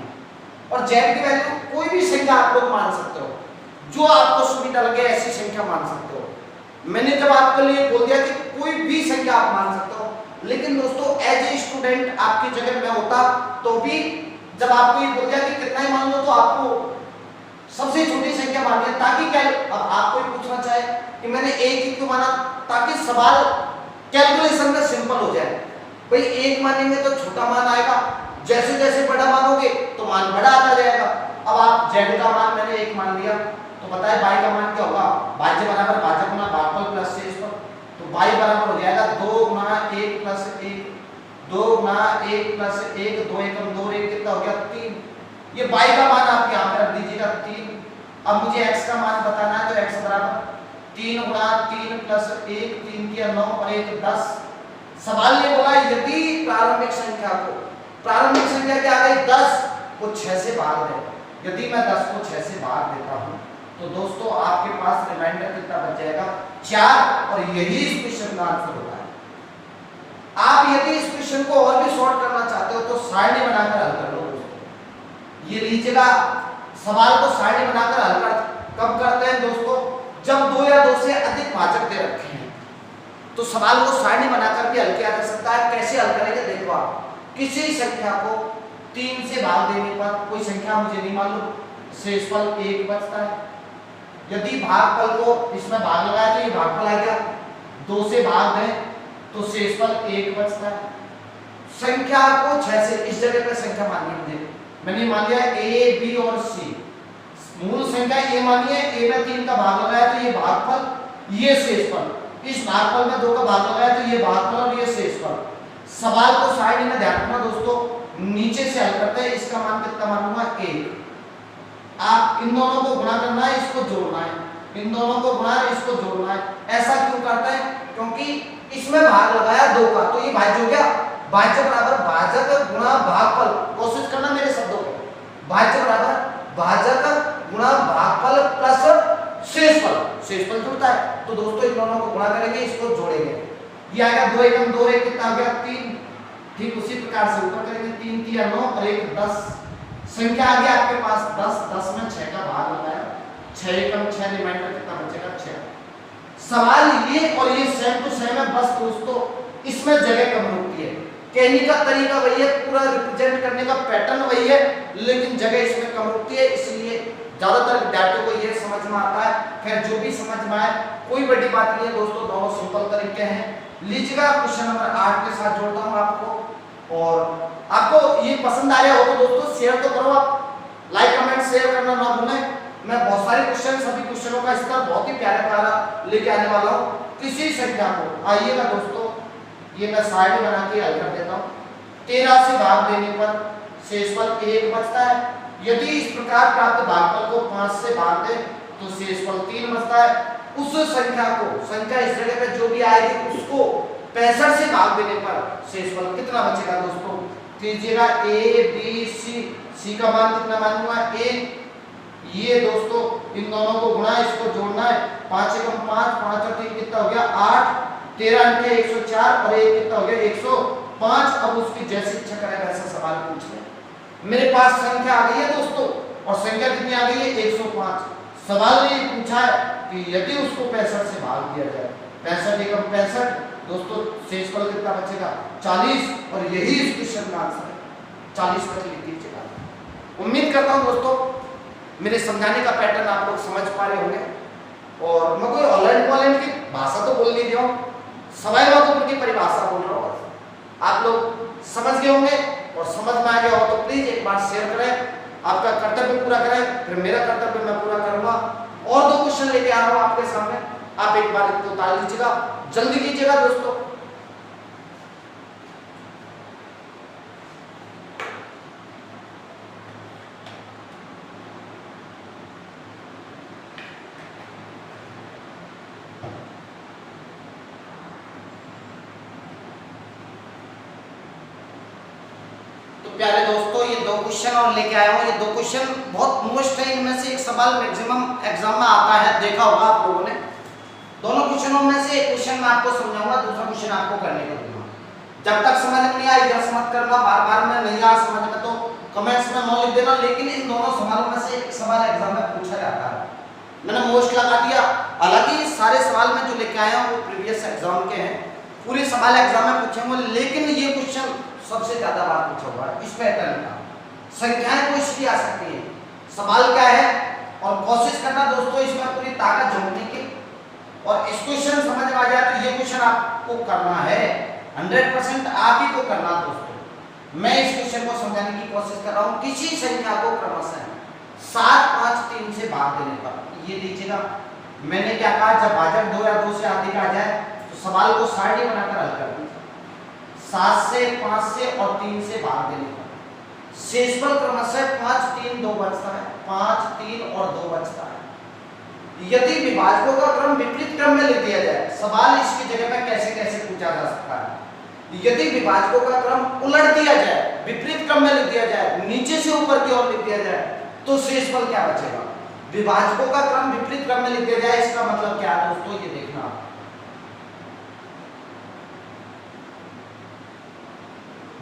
Speaker 1: और z की वैल्यू कोई भी संख्या आप लोग मान सकते हो। जो आपको सुविधा लगे ऐसी संख्या मान सकते हो। मैंने जब आपके लिए बोल दिया कि कोई भी संख्या आप मान सकते हो, लेकिन दोस्तों एज ए स्टूडेंट आपकी जगह में होता तो भी जब आपको ये बोल दिया कि कितना ही मान लो तो आपको सबसे छोटी संख्या माननी है, ताकि क्या अब आपको ये पूछना चाहे कि मैंने एक ही क्यों माना, ताकि सवाल कैलकुलेशन में सिंपल हो जाए। भाई एक मानेंगे तो छोटा मान आएगा, जैसे जैसे बड़ा मानोगे तो मान बड़ा आता जाएगा। अब आप जेड का मान मैंने एक मान लिया तो बताए बाई का मान क्या होगा, भाज्य बराबर भाजक गुना भागफल प्लस शेषफल, तो बाई बराबर हो जाएगा 2 गुना 1 प्लस 1, 2 गुना 1 प्लस 1, 2 एकम 2 1 कितना हो गया 3। ये बाई का मान आप यहाँ पर रख दीजिएगा 3। अब मुझे x का मान बताना है तो x बराबर 3 गुना 3 प्लस 1, 3 किया 9 और 1 10। सवाल ये बोला यदि प्रारंभिक संख्या क्या आ गई 10 को 6 से भाग दे, यदि मैं 10 को 6 से भाग देता हूं तो दोस्तों आपके पास रिमाइंडर कितना बच जाएगा 4, और यही इस क्वेश्चन का आंसर होता है। आप यदि इस क्वेश्चन को और भी शॉर्ट करना चाहते हो तो सारणी बनाकर हल कर लो दोस्तों। ये लीजिएगा सवाल को सारणी बनाकर हल कर कब करते हैं दोस्तों, जब 2 या 2 से अधिक भाजक दे रखे हैं तो सवाल को सारणी बनाकर भी हल किया जा सकता है। कैसे हल करेंगे देखो, आप किसी संख्या को 3 से भाग देने पर, कोई संख्या मुझे नहीं मालूम, शेषफल 1 बचता है। यदि भागफल को इसमें भाग लगाया तो ये भागफल आ गया, 2 से भाग दें तो शेषफल 1 बचता है। संख्या को 6 से, इस जगह पर संख्या मानिए मुझे, मैंने मान लिया a b और c, मूल संख्या ये मानिए a में 3 का भाग लगाया तो ये भागफल, ये शेषफल, इस भागफल में 2 का भाग लगाया तो ये भागफल और ये शेषफल। सवाल को सारणी में ध्यान रखना दोस्तों, नीचे से हल करते हैं, इसका मान कितना मानूंगा 1। आप इन दोनों को गुणा करना है, इसको जोड़ना है, इन दोनों को गुणा है, इसको जोड़ना है। ऐसा क्यों करते हैं, क्योंकि इसमें भाग लगाया 2 का तो ये भाज्य हो गया, भाज्य बराबर भाजक गुणा भागफल, कोशिश करना मेरे शब्दों को, भाज्य बराबर भाजक गुणा भागफल प्लस शेषफल, शेषफल जुड़ता है तो दोस्तों इन दोनों को गुणा करेंगे, इसको जोड़ेंगे, ये आएगा 2 एकम 2 1 कितना हो गया 3। ठीक उसी प्रकार से ऊपर करेंगे, 3 3 9 और 1 10, संख्या आ गया आपके पास 10, 10 में 6 का भाग लगाया, 6 एकम 6, रिमाइंडर कितना बचेगा 6। सवाल ये और ये सेम टू सेम है, बस दोस्तों इसमें जगह कम रुकती है, कहने का तरीका वही है, पूरा रिप्रेजेंट करने का पैटर्न वही है, लेकिन जगह इसमें कम रुकती है, इसलिए ज्यादातर विद्यार्थियों को ये समझ में आता है। खैर जो भी समझ में आए कोई बड़ी बात नहीं है दोस्तों, दोनों सिंपल तरीके हैं। लीजिएगा क्वेश्चन नंबर 8 के साथ जोड़ता हूं आपको, और आपको ये पसंद आया हो तो दोस्तों शेयर तो करो, आप लाइक कमेंट शेयर करना ना भूलें। मैं बहुत सारे क्वेश्चन, सभी क्वेश्चनों का स्तर बहुत ही प्यारा प्यारा लेके आने वाला हूँ। किसी संख्या को आइएगा दोस्तों, ये मैं सारणी बना के हल कर देता हूँ। 13 से भाग देने पर शेषफल 1 बचता है, यदि इस प्रकार प्राप्त भागफल को 5 से भाग दे तो शेषफल 3 बचता है। उस संख्या को, संख्या इस जगह पे जो भी आएगी उसको 65 से भाग देने पर शेषफल कितना बचेगा दोस्तों, कीजिएगा a b c का मान कितना मानूंगा 1। ये दोस्तों इन दोनों को गुणा, इसको जोड़ना है, 5 एकम 5, 5 और 3 कितना हो गया 8, 13 अंक 104 और 1 कितना हो गया 105। अब उसकी जैसी इच्छा करें वैसा सवाल पूछ ले। मेरे पास संख्या आ गई है दोस्तों, और संख्या कितनी आ गई है 105। सवाल ने पूछा है कि यदि उसको 65 से भाग दिया जाए, 65 एकम 65 दोस्तों, शेषफल कितना बचेगा 40, और यही इस क्वेश्चन का आंसर है। 40 पर लिख दीजिएगा। उम्मीद करता हूं दोस्तों मेरे समझाने का पैटर्न आप लोग समझ पा रहे होंगे, और मैं कोई ऑनलाइन की भाषा तो बोल नहीं रहा हूँ, सवाई बातों की परिभाषा बोल रहा हूँ। आप लोग समझ गए होंगे, और समझ में आ गया हो तो प्लीज एक बार शेयर करें, आपका कर्तव्य पूरा करें, फिर मेरा कर्तव्य मैं पूरा करूंगा। और 2 क्वेश्चन लेके आ रहा हूं आपके सामने, आप एक बार इनको उतार लीजिएगा, जल्दी कीजिएगा दोस्तों। प्यारे दोस्तों ये 2 क्वेश्चन और लेके आया हूँ। ये 2 क्वेश्चन बहुत मोस्ट है, इनमें से एक सवाल मैक्सिमम एग्जाम में आता है, देखा होगा आप लोगों ने। दोनों क्वेश्चनों में से एक क्वेश्चन मैं आपको समझाऊंगा, दूसरा क्वेश्चन आपको करने को दूंगा। जब तक समझ में नहीं आए यस मत करना, बार-बार में नहीं आ समझ में तो कमेंट्स में नो लिख देना, लेकिन इन दोनों सवालों में से एक सवाल एग्जाम में पूछा जाता है। मैंने मोस्ट लगा दिया। हालांकि सारे सवाल मैं जो लेके आया हूँ वो प्रीवियस एग्जाम के हैं, पूरे सवाल एग्जाम में पूछे होंगे, लेकिन ये क्वेश्चन सबसे ज्यादा बार पूछा हुआ है इस पैटर्न का। संख्याएं कुछ भी आ सकती है, सवाल क्या है और कोशिश करना दोस्तों इसमें पूरी ताकत झोंकने की, और इस क्वेश्चन समझ में आ जाए तो ये क्वेश्चन आपको करना है 100% आप ही को करना दोस्तों। मैं इस क्वेश्चन को समझाने की कोशिश कर रहा हूँ। किसी संख्या को क्रमशः 7, 5, 3 से भाग देने पर, ये देखिएगा मैंने क्या कहा, जब भाजक 2 या 2 से अधिक आ जाए तो सवाल को सारणी बनाकर हल कर दीजिए। 7 से, 5 से और 3 से भाग देने पर शेषफल क्रमशः 5, 3, 2 बचता है, 5, 3 और 2 बचता है। यदि विभाजकों का क्रम विपरीत क्रम में लिख दिया जाए, सवाल इसकी जगह में कैसे कैसे पूछा जा सकता है। यदि विभाजकों का क्रम उलट दिया जाए, विपरीत क्रम में लिख दिया जाए, नीचे से ऊपर की ओर लिख दिया जाए, तो शेषफल क्या बचेगा। विभाजकों का क्रम विपरीत क्रम में लिख दिया जाए, इसका मतलब क्या है दोस्तों, ये देखना।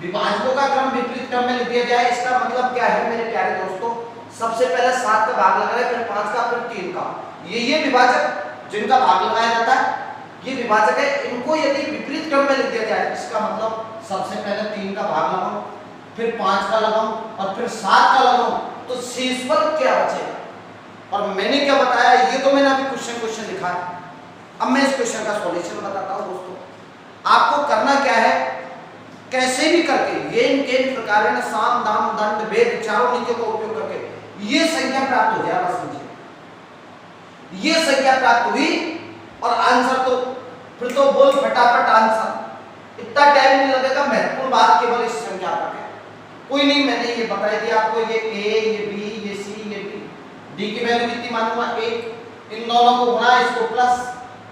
Speaker 1: विभाजकों का क्रम विपरीत क्रम में लिख दिया जाए, इसका मतलब क्या है मेरे प्यारे दोस्तों। सबसे पहले 7 का भाग लगा रहे, फिर 5 का, फिर 3 का। ये विभाजक जिनका भाग लगाया जाता है, ये विभाजक है, इनको यदि विपरीत क्रम में लिख दिया जाए, इसका मतलब सबसे पहले 3 का भाग लगाऊं, फिर 5 का लगाऊं और फिर 7 का लगाऊं, तो शेषफल क्या बचेगा। और मैंने क्या बताया, ये तो मैंने अभी क्वेश्चन लिखा है। अब मैं इस क्वेश्चन का सॉल्यूशन बताता हूं दोस्तों। आपको करना क्या है, कैसे भी करके येन केन प्रकारेण साम दाम दंड भेद चारों नीतियों का उपयोग करके ये संख्या प्राप्त हो जाए, बस मुझे ये संख्या प्राप्त हुई और आंसर तो फिर तो बोल फटाफट आंसर, इतना टाइम नहीं लगेगा। महत्वपूर्ण बात केवल इस संख्या तक है, कोई नहीं, मैंने ये बता दिया आपको। ये ए, ये बी, ये सी, ये डी, डी की वैल्यू कितनी मालूम है 1, इन दोनों को गुणा, इसको प्लस,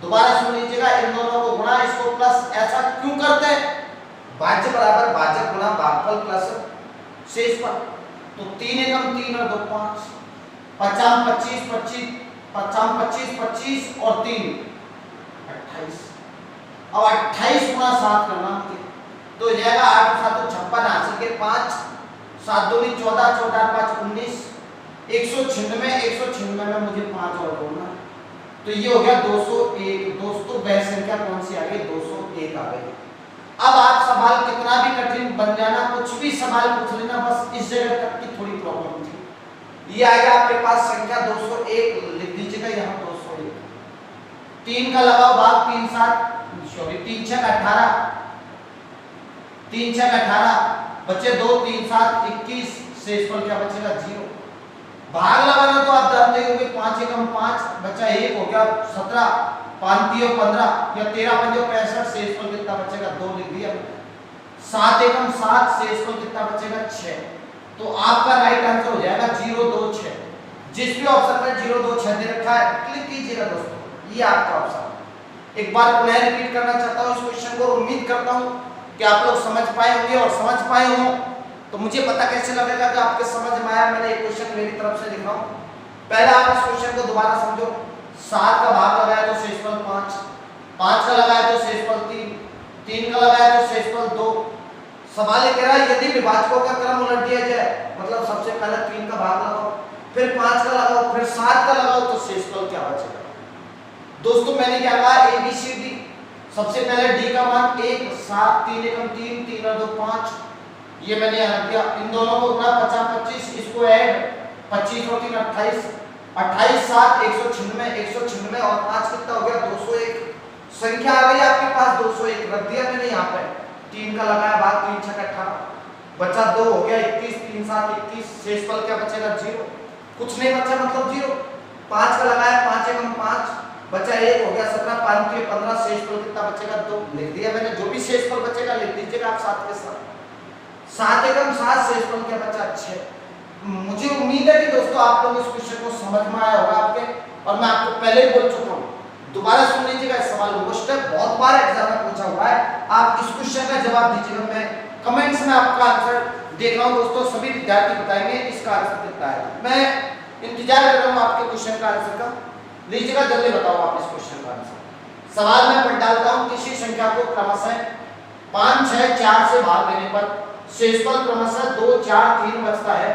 Speaker 1: दोबारा सुन लीजिएगा, इन दोनों को गुणा, इसको प्लस। ऐसा क्यों करते हैं, भाज्य बराबर भाजक गुणा भागफल प्लस शेषफल। तो 3 एकम 3 और 2 5, 50 25 25 50 25 25 और 3 28। अब 28 गुणा 7 करना मुझे, तो हो जाएगा 8 7 56 हासिल के 5 7 2 14 14 5 19 196 में मुझे 5 और जोड़ना है, तो ये हो गया 201। दोस्तों वह संख्या कौन सी आ गई, 201 आ गई। अब आप सवाल कितना भी कठिन बन जाना, कुछ भी सवाल पूछ लेना, बस इस जगह तक की थोड़ी प्रॉब्लम थी। ये आएगा आपके पास संख्या 201, लिख दीजिएगा यहाँ 201। 3 का लगाओ भाग 3 7 सॉरी 3 6 18, 3 6 18 बचे 2 3 7 21, शेषफल क्या बचेगा 0। भाग लगाना तो आप जानते होंगे, 5 एकम 5 बचा 1 हो गया 17, 5 3 15 या 13 5 65, शेषफल कितना बचेगा 2 लिख दिया। 7 एकम 7, शेषफल कितना बचेगा 6। तो आपका राइट आंसर हो जाएगा 0 2 6। जिस भी ऑप्शन में 0 2 6 दे रखा है क्लिक कीजिएगा दोस्तों, ये आपका ऑप्शन। एक बार पुनः रिपीट करना चाहता हूँ इस क्वेश्चन को, उम्मीद करता हूँ कि आप लोग समझ पाए होंगे, और समझ पाए हो तो मुझे पता कैसे लगेगा कि आपके समझ में आया। मैंने एक क्वेश्चन मेरी तरफ से लिख रहा हूँ, पहले आप इस क्वेश्चन को दोबारा समझो। 7 का भाग लगाया तो शेषफल 5, 5 का लगाया तो शेषफल 3, 3 का लगाया तो शेषफल 2। सवाल ये कह रहा है यदि विभाजकों का क्रम उलट दिया जाए, मतलब सबसे पहले 3 का भाग लगाओ, फिर 5 का लगाओ, फिर 7 का लगाओ, तो शेषफल क्या बचेगा। दोस्तों मैंने क्या कहा, ए बी सी डी। सबसे पहले डी का मान 1 7 3 एकम 3 3 और 2 5, ये मैंने यहाँ किया। इन दोनों को गुणा 50 25, इसको ऐड 25 और 3 28, 28 7 196 और 5 कितना हो गया 201। संख्या आ गई आपके पास 201, रख दिया मैंने यहाँ पे। 3 का लगाया भाग 3 6 18, बचा 2 हो गया 21, 3 7 21, शेषफल क्या बचेगा 0, कुछ नहीं बचा मतलब 0। 5 का लगाया 5 एकम 5, बचा 1 हो गया 17, 5 3 15, शेषफल कितना बचेगा 2 लिख दिया मैंने। जो भी शेषफल बचेगा लिख दीजिएगा आप साथ के साथ। 7 एकम 7, शेषफल क्या बचा 6। मुझे उम्मीद है कि दोस्तों आप लोग इस क्वेश्चन को समझ में आया होगा आपके, और मैं आपको पहले ही बोल चुका हूँ, दोबारा सुन लीजिएगा। इस सवाल मोस्ट है, बहुत बार एग्जाम में पूछा हुआ है। आप इस क्वेश्चन का जवाब दीजिएगा, मैं कमेंट्स में आपका आंसर देख रहा हूँ दोस्तों, सभी विद्यार्थी बताएंगे इसका आंसर कितना है। मैं इंतजार कर रहा हूँ आपके क्वेश्चन का आंसर का, लीजिएगा जल्दी बताओ आप इस क्वेश्चन का आंसर। सवाल में पढ़ डालता हूँ, किसी संख्या को क्रमशः 5 6 4 से भाग देने पर शेषफल क्रमशः 2 4 3 बचता है।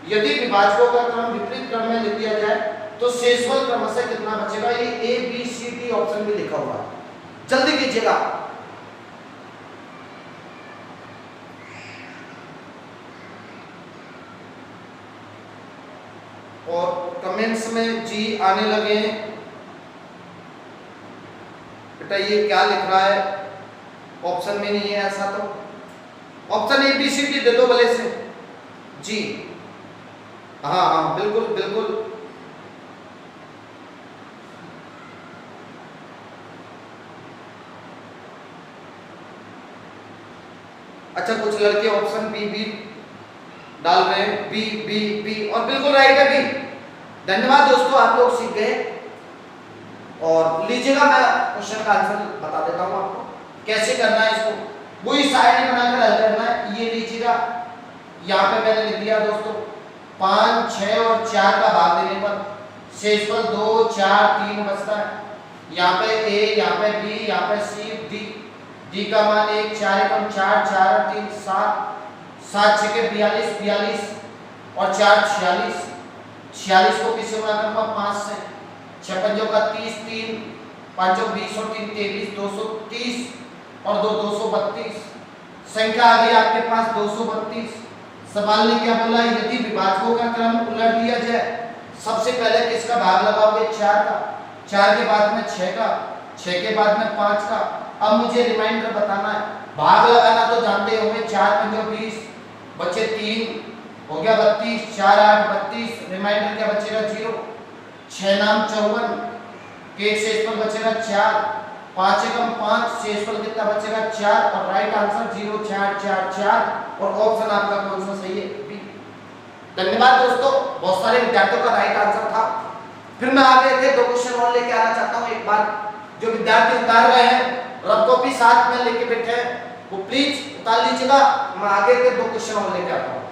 Speaker 1: यदि विभाजकों का क्रम विपरीत क्रम में लिख दिया जाए तो शेषफल क्रमशः कितना बचेगा? ये A B C D option में लिखा हुआ है, जल्दी कीजिएगा। और कमेंट्स में जी आने लगे हैं। बेटा ये क्या लिख रहा है? ऑप्शन में नहीं है ऐसा, तो option A B C D दे दो भले से जी। हाँ हाँ बिल्कुल बिल्कुल। अच्छा कुछ लड़के ऑप्शन बी बी डाल रहे हैं, बी बी बी, और बिल्कुल राइट है बी। धन्यवाद दोस्तों, आप लोग सीख गए। और लीजिएगा मैं क्वेश्चन का आंसर बता देता हूं आपको कैसे करना है इसको। वही साइड बनाकर हल करना है। ये लीजिएगा, यहाँ पे मैंने लिख दिया दोस्तों 5, 6 और 4 का भाग देने पर शेषफल 2, 4, 3 बचता है। यहाँ पे ए, यहाँ पे बी, यहाँ पे सी, डी। डी का मान 1, 4 एकम 4, 4 और 3 7, 7 6 के 42, 42 और 4 46। 46 को किससे गुणा करूंगा? 5 से। 6 पंजों का 30, 3 पांचों 20 और 3 23, 230 और 2 232। संख्या आ गई आपके पास 232। सवाल ने क्या बोला? यदि विभाजकों का क्रम उलट दिया जाए, सबसे पहले किसका भाग लगाओगे? 4 का। 4 के बाद में 6 का, 6 के बाद में 5 का। अब मुझे रिमाइंडर बताना है। भाग लगाना तो जानते होंगे, 4 पंजों 20, बचे 3 हो गया 32, 4 8 32, रिमाइंडर क्या बचेगा? 0। 6 नाम 54 के शेषफल बचेगा 4, 5 एकम 5, शेषफल कितना बचेगा? 4 और राइट आंसर 0 4 4 4 और ऑप्शन आपका कौन सा सही है? बी। धन्यवाद दोस्तों, बहुत सारे विद्यार्थियों का राइट आंसर था। फिर मैं आगे के 2 क्वेश्चन और लेके आना चाहता हूं। एक बार जो विद्यार्थी उतार रहे हैं, रफ कॉपी साथ में लेके बैठे हैं, वो प्लीज उतार लीजिएगा। मैं आगे के 2 क्वेश्चन और लेके आता हूं।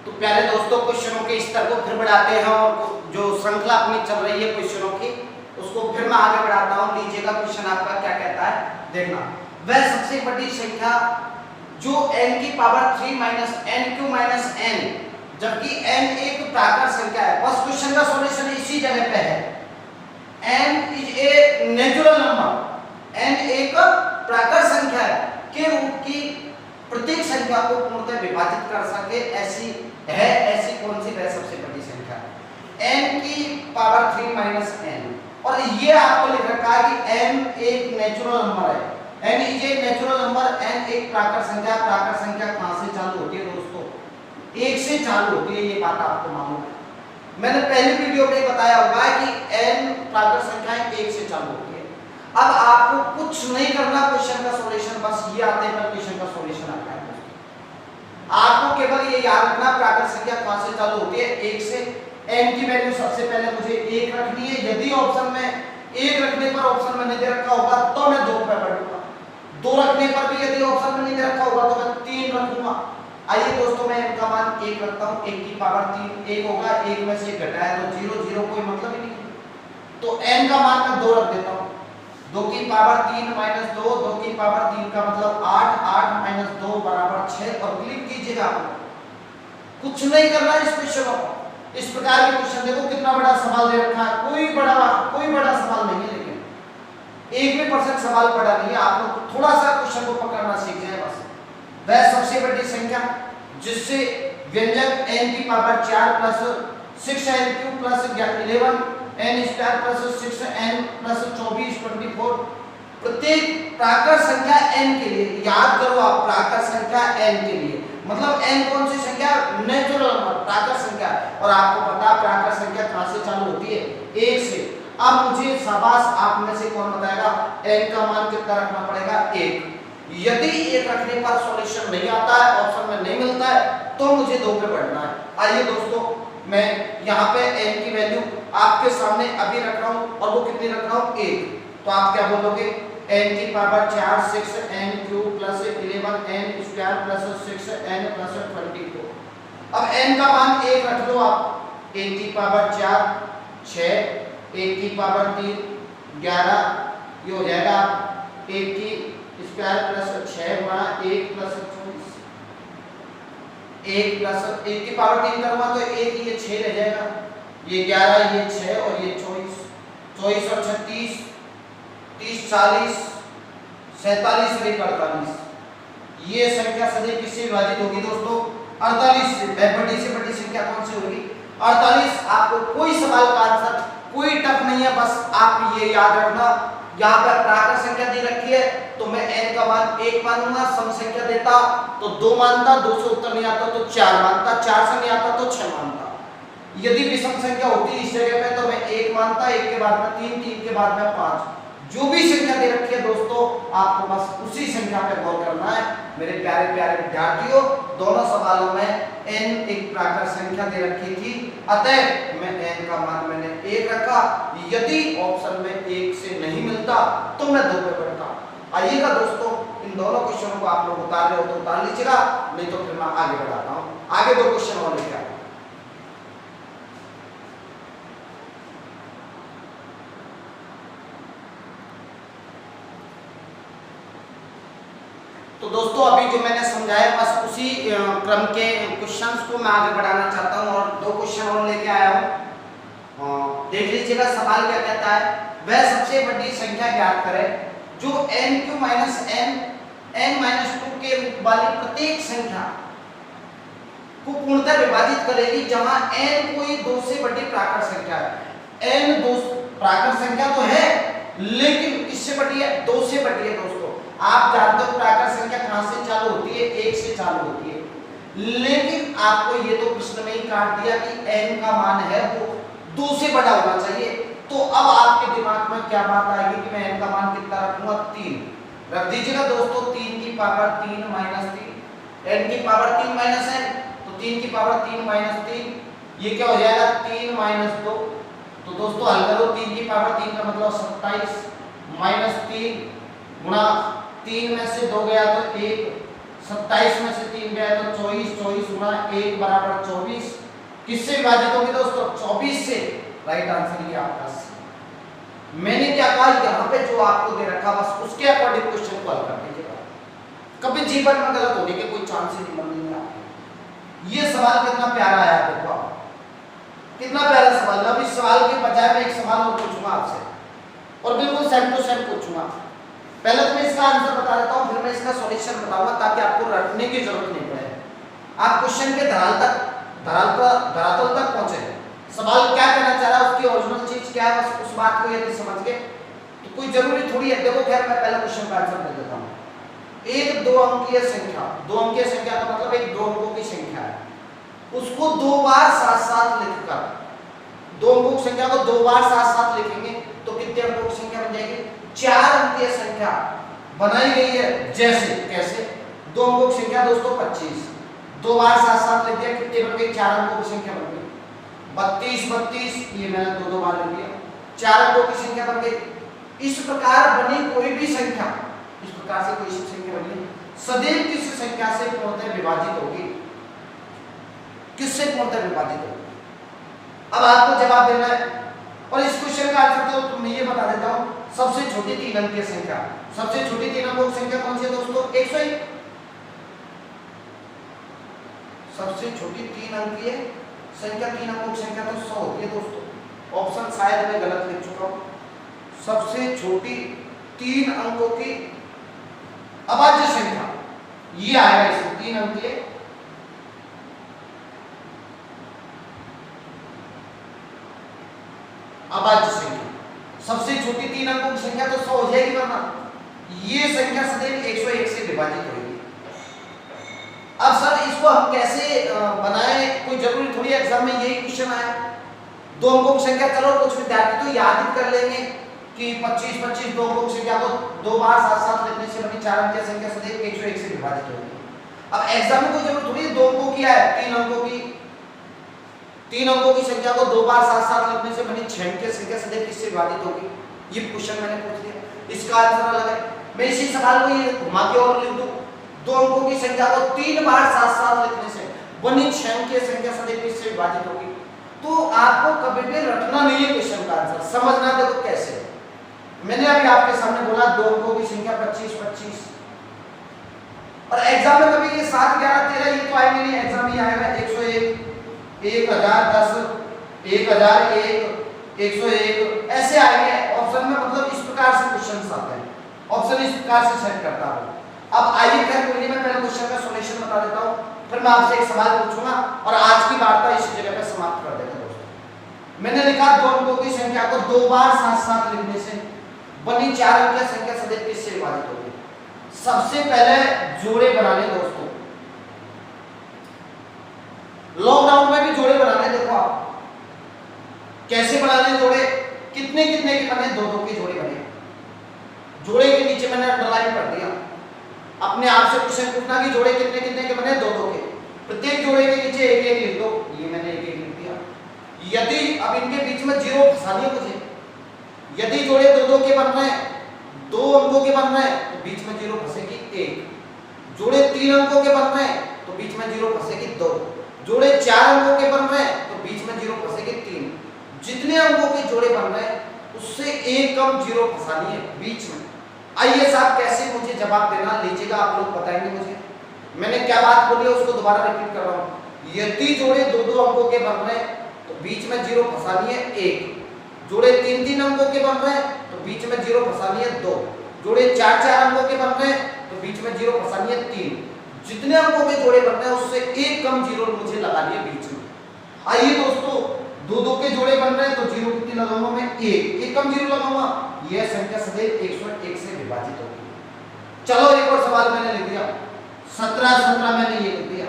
Speaker 1: तो प्यारे दोस्तों, क्वेश्चनों के स्तर को फिर बढ़ाते हैं और जो श्रृंखला अपनी चल रही है क्वेश्चनों की, उसको फिर मैं आगे बढ़ाता हूं। लीजिएगा क्वेश्चन आपका क्या कहता है, देखना। वह सबसे बड़ी संख्या जो n की power 3 minus n Q minus n, जबकि n एक प्राकृत संख्या है। बस क्वेश्चन का सॉल्यूशन इसी जगह पे है। n is a natural number, n एक प्राकृत संख्या है के रूप की प्रत्येक संख्या को पूर्णतः विभाजित कर सके ऐसी है। ऐसी कौन सी वह सबसे बड़ी संख्या है? n की पावर 3 माइनस n, और ये आपको लिख रखा है कि n एक नेचुरल नंबर है। n is a natural number, n एक प्राकृत संख्या। प्राकृत संख्या कहां से चालू होती है दोस्तों? 1 से चालू होती है, ये बात आपको मालूम है। मैंने पहली वीडियो में बताया होगा कि n प्राकृत संख्याएं 1 से चालू होती है। अब आपको कुछ नहीं करना क्वेश्चन का सॉल्यूशन, बस ये आते हैं क्वेश्चन का सॉल्यूशन आता है। आपको केवल ये याद रखना प्राकृत संख्या कहां से चालू होती है? 1 से। n की वैल्यू सबसे पहले मुझे 1 रखनी है। यदि ऑप्शन में 1 रखने पर ऑप्शन में नहीं दे रखा होगा तो मैं 2 पे बढ़ूंगा। 2 रखने पर भी यदि ऑप्शन में नहीं दे रखा होगा तो मैं 3 रखूंगा। आइए दोस्तों, मैं n का मान 1 रखता हूं। 1 की पावर 3 1 होगा, 1 में से 1 घटाया तो 0, 0 कोई मतलब ही नहीं। तो n का मान मैं 2 रख देता हूं। 2 की पावर 3 माइनस 2, 2 की पावर 3 का मतलब 8, 8 माइनस 2 बराबर 6 और क्लिक कीजिएगा। आपको कुछ नहीं करना इस क्वेश्चन को। इस प्रकार के क्वेश्चन देखो कितना बड़ा सवाल दे रखा है, कोई बड़ा सवाल नहीं है, लेकिन 1% सवाल पड़ा नहीं है। आप लोग थोड़ा सा क्वेश्चन को पकड़ना सीख जाए बस। वह सबसे बड़ी संख्या जिससे व्यंजक n की power 4 plus 6n cube plus 11 n square plus 6n plus 24 24 प्रत्येक प्राकृत संख्या n के लिए, याद करो आप, प्राकृत संख्या n के लिए मतलब n कौन सी संख्या? नेचुरल नंबर, प्राकृत संख्या। और आपको पता है प्राकृत संख्या कहां से चालू होती है? 1 से। अब मुझे शाबाश, आप में से कौन बताएगा n का मान कितना रखना पड़ेगा? 1। यदि 1 रखने पर सॉल्यूशन नहीं आता है, ऑप्शन में नहीं मिलता है, तो मुझे 2 पे बढ़ना है। आइए दोस्तों, मैं यहाँ पे n की वैल्यू आपके सामने अभी रख रहा हूँ और वो कितनी रख रहा हूँ? 1। तो आप क्या बोलोगे? n की power 4 6n cube plus 11n square plus 6n plus 24। अब n का मान 1 रख लो आप, 1 की पावर 4 6, 1 की पावर 3 11, ये हो जाएगा 1 की स्क्वायर प्लस 6 गुणा 1 प्लस 24, 1 प्लस 1 की पावर 3 करूंगा तो 1 ये 6 रह जाएगा, ये 11 ये 6 और ये 24, 24 और 36 30 40 47 और 48, ये संख्या सदैव किससे विभाजित होगी दोस्तों? 48 से। बड़ी से बड़ी संख्या कौन सी होगी? 48। आपको कोई सवाल का आंसर कोई टफ नहीं है, बस आप ये याद रखना, यहाँ पर प्राकृत संख्या दी रखी है तो मैं n का मान 1 मानूंगा, सम संख्या देता तो 2 मानता, 2 से उत्तर नहीं आता तो 4 मानता, 4 से नहीं आता तो 6 मानता। यदि विषम संख्या होती इस जगह पे तो मैं 1 मानता, 1 के बाद में 3, 3 के बाद में 5। जो भी संख्या दे रखी है दोस्तों आपको बस उसी संख्या पे गौर करना है। मेरे प्यारे प्यारे विद्यार्थियों, दोनों सवालों में n एक प्राकृत संख्या दे रखी थी, अतः मैं n का मान मैंने 1 रखा। यदि ऑप्शन में 1 से नहीं मिलता तो मैं 2 पे बढ़ता। आइएगा दोस्तों, इन दोनों क्वेश्चनों को आप लोग उतार रहे हो तो उतार लीजिएगा, नहीं तो फिर मैं आगे बढ़ाता हूँ। आगे 2 क्वेश्चन और लेके आता हूँ। तो दोस्तों अभी जो मैंने समझाया बस उसी क्रम के क्वेश्चंस को मैं आगे बढ़ाना चाहता हूं और 2 क्वेश्चन और लेके आया हूं। देख लीजिएगा सवाल क्या कहता है, वह सबसे बड़ी संख्या ज्ञात करें जो n³ n-2 के रूप वाली प्रत्येक संख्या को पूर्णतः विभाजित करेगी जहां n कोई 2 से बड़ी प्राकृत संख्या है। n 2 प्राकृत संख्या तो है लेकिन किससे बड़ी है? 2 से बड़ी है। दोस्तों आप जानते हो प्राकृत संख्या कहां से चालू होती है? 1 से चालू होती है, लेकिन आपको ये तो प्रश्न में ही काट दिया कि n का मान है वो 2 से बड़ा होना चाहिए। तो अब आपके दिमाग में क्या बात आएगी कि मैं n का मान कितना रखूंगा? 3 रख दीजिएगा दोस्तों। 3 की पावर 3 माइनस 3, n की पावर 3 माइनस n, तो 3 की पावर 3 माइनस 3, ये क्या हो जाएगा? 3 माइनस 2। तो दोस्तों हल करो, 3 की पावर 3 का मतलब 27 माइनस 3 गुणा 3 में से 2 गया तो 1, 27 में से 3 गया तो 24, 24 गुणा 1 बराबर 24। किससे विभाजित होगी दोस्तों? 24 से। राइट आंसर ये आपका सी। मैंने क्या कहा, यहाँ पे जो आपको दे रखा बस उसके अकॉर्डिंग क्वेश्चन को हल कर दीजिएगा, कभी जीवन में गलत होने के कोई चांस ही नहीं बनने आपके। ये सवाल कितना प्यारा आया देखो आप, कितना प्यारा सवाल। अब इस सवाल के बजाय मैं एक सवाल और पूछूंगा आपसे और बिल्कुल सेम टू सेम पूछूंगा। पहले तो मैं इसका आंसर बता देता हूं, फिर मैं इसका सॉल्यूशन बताऊंगा ताकि आपको रटने की जरूरत नहीं पड़े, आप क्वेश्चन के धरातल तक पहुंचे। सवाल क्या कहना चाह रहा है, उसकी ओरिजिनल चीज क्या है, बस उस बात को यदि समझ गए तो कोई जरूरी थोड़ी है। देखो खैर मैं पहला क्वेश्चन का आंसर दे देता हूं। एक 2 अंकीय संख्या, 2 अंकीय संख्या का मतलब एक 2 अंकों की संख्या है, उसको 2 बार साथ साथ लिखकर, 2 अंकों की संख्या को 2 बार साथ साथ लिखेंगे तो कितने अंकों की संख्या बन जाएगी? 4 अंकीय संख्या बनाई गई है। जैसे कैसे? 2 अंकों की संख्या दोस्तों 25, 2 बार साथ साथ लिख दिया, कितने बन गए? 4 अंकों की संख्या बन गई। 32 32, ये मैंने 2 बार लिख दिया, 4 अंकों की संख्या बन गई। इस प्रकार बनी कोई भी संख्या, इस प्रकार से कोई संख्या बनी सदैव किस संख्या से पूर्णतः विभाजित होगी? किससे पूर्णतः विभाजित होगी? अब आपको जवाब देना है और इस क्वेश्चन का आंसर तो मैं ये बता देता हूं। सबसे छोटी 3 अंकीय संख्या, सबसे छोटी 3 अंकों की संख्या कौन सी है दोस्तों? 101। सबसे छोटी 3 अंकीय संख्या, 3 अंकों की संख्या तो 100 होती है दोस्तों। ऑप्शन शायद मैं गलत लिख चुका हूं। सबसे छोटी 3 अंकों की अभाज्य संख्या ये आएगा, इसमें 3 अंकीय अभाज्य संख्या। सबसे छोटी 3 अंकों की संख्या तो 100 हो जाएगी, वरना ये संख्या सदैव 101 से विभाजित होगी। अब सर इसको हम कैसे बनाएं? कोई जरूरी थोड़ी एग्जाम में यही क्वेश्चन आया। 2 अंकों की संख्या, चलो कुछ विद्यार्थी तो याद ही कर लेंगे कि 25 25 2 अंकों की संख्या को 2 बार साथ साथ लिखने से बनी 4 अंकीय संख्या सदैव 101 से विभाजित होगी। अब एग्जाम में कोई जरूरत थोड़ी 2 अंकों की है, 3 अंकों की, 3 अंकों की संख्या को 2 बार साथ साथ लिखने से बनी 6 अंकीय संख्या सदैव किससे विभाजित होगी? ये क्वेश्चन मैंने पूछ दिया, इसका आंसर अलग है। मैं इसी सवाल को ये घुमा के और लिख दूं, 2 अंकों की संख्या को 3 बार साथ साथ लिखने से बनी 6 अंकीय संख्या सदैव किससे विभाजित होगी। तो आपको कभी भी रटना नहीं है क्वेश्चन का आंसर, समझना देखो कैसे। मैंने अभी आपके सामने बोला 2 अंकों की संख्या 25 25, और एग्जाम में कभी ये 7 11 13 ये तो आएंगे नहीं, एग्जाम में आएगा 101 1010 1001 101 ऐसे आएंगे ऑप्शन में, मतलब इस प्रकार से क्वेश्चंस आते हैं, ऑप्शन इस प्रकार से सेट करता हूं। अब आइए खैर कोई नहीं, मैं पहले क्वेश्चन का सॉल्यूशन बता देता हूं, फिर मैं आपसे एक सवाल पूछूंगा और आज की वार्ता इसी जगह पे समाप्त कर देंगे दोस्तों। मैंने लिखा 2 अंकों की संख्या को 2 बार साथ साथ लिखने से बनी 4 अंकीय संख्या सदैव किससे विभाजित होगी। सबसे पहले जोड़े बनाने दोस्तों, लॉकडाउन में भी जोड़े बनाने, देखो आप कैसे बनाने जोड़े, कितने कितने के बने, 2 2 के जोड़े बने। जोड़े के नीचे मैंने अंडरलाइन कर दिया, अपने आप से क्वेश्चन पूछना कि जोड़े कितने कितने के बने, 2 2 के, प्रत्येक जोड़े के नीचे एक एक लिख दो, ये मैंने एक एक लिख दिया। यदि अब इनके बीच में जीरो फंसानी है मुझे, यदि जोड़े 2 2 के बन रहे हैं, 2 अंकों के बन रहे हैं तो बीच में जीरो फंसेगी 1, जोड़े 3 अंकों के बन रहे हैं तो बीच में जीरो फंसेगी 2, जोड़े 4 अंकों के बन रहे हैं तो बीच में जीरो फंसेगी 3। जितने अंकों के जोड़े बन रहे हैं उससे एक कम जीरो फंसानी है बीच में। आइए साहब कैसे मुझे जवाब देना, लीजिएगा आप लोग बताएंगे मुझे, मैंने क्या बात बोली है उसको दोबारा रिपीट कर रहा हूं। यदि जोड़े 2 2 अंकों के बन रहे हैं तो बीच में जीरो फंसानी है 1, जोड़े 3 3 अंकों के बन रहे हैं तो बीच में जीरो फंसानी है 2, जोड़े 4 4 अंकों के बन रहे हैं तो बीच में जीरो फंसानी है 3। जितने अंकों के जोड़े बन रहे हैं उससे एक कम जीरो मुझे लगानी है बीच में। आइए दोस्तों 2 2 के जोड़े बन रहे हैं तो जीरो कितनी लगाऊंगा मैं, एक कम जीरो लगाऊंगा, यह संख्या सदैव 101 से विभाजित होगी। चलो एक और सवाल मैंने लिख दिया, 17 17 मैंने ये लिख दिया।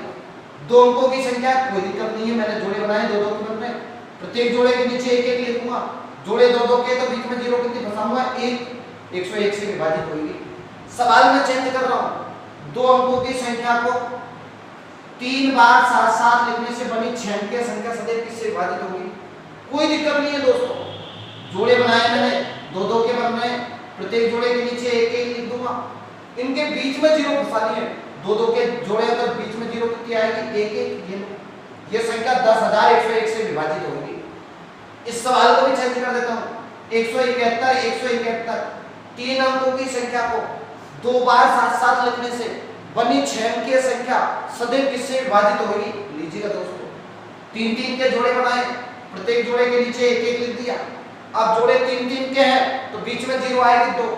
Speaker 1: 2 अंकों की संख्या कोई दिक्कत नहीं है, मैंने जोड़े बनाए 2 2 के बन रहे हैं, प्रत्येक जोड़े के नीचे एक एक लिखूंगा, जोड़े 2 2 के तो बीच में जीरो कितनी फंसाऊंगा, 101 से विभाजित होगी। सवाल में चेंज कर रहा हूं, 2 अंकों की संख्या को 3 बार साथ साथ लिखने से बनी 6 अंकीय संख्या सदैव किससे विभाजित होगी। कोई दिक्कत नहीं है दोस्तों, जोड़े बनाए मैंने 2 2 के बन रहे हैं, प्रत्येक जोड़े के नीचे एक एक लिख दूंगा, इनके बीच में जीरो फंसानी है, 2 2 के जोड़े अगर बीच में जीरो कितनी आएगी, एक एक, ये संख्या 10,101 से विभाजित होगी। इस सवाल को भी चेंज कर देता हूं, 171 171, 3 अंकों की संख्या को 2 बार साथ साथ लिखने से बनी 6 अंकीय संख्या सदैव किससे विभाजित होगी। लीजिएगा दोस्तों, 3 3 के जोड़े बनाए, प्रत्येक जोड़े के नीचे एक एक लिख दिया, अब जोड़े 3 3 के हैं तो बीच में जीरो आएगी 2,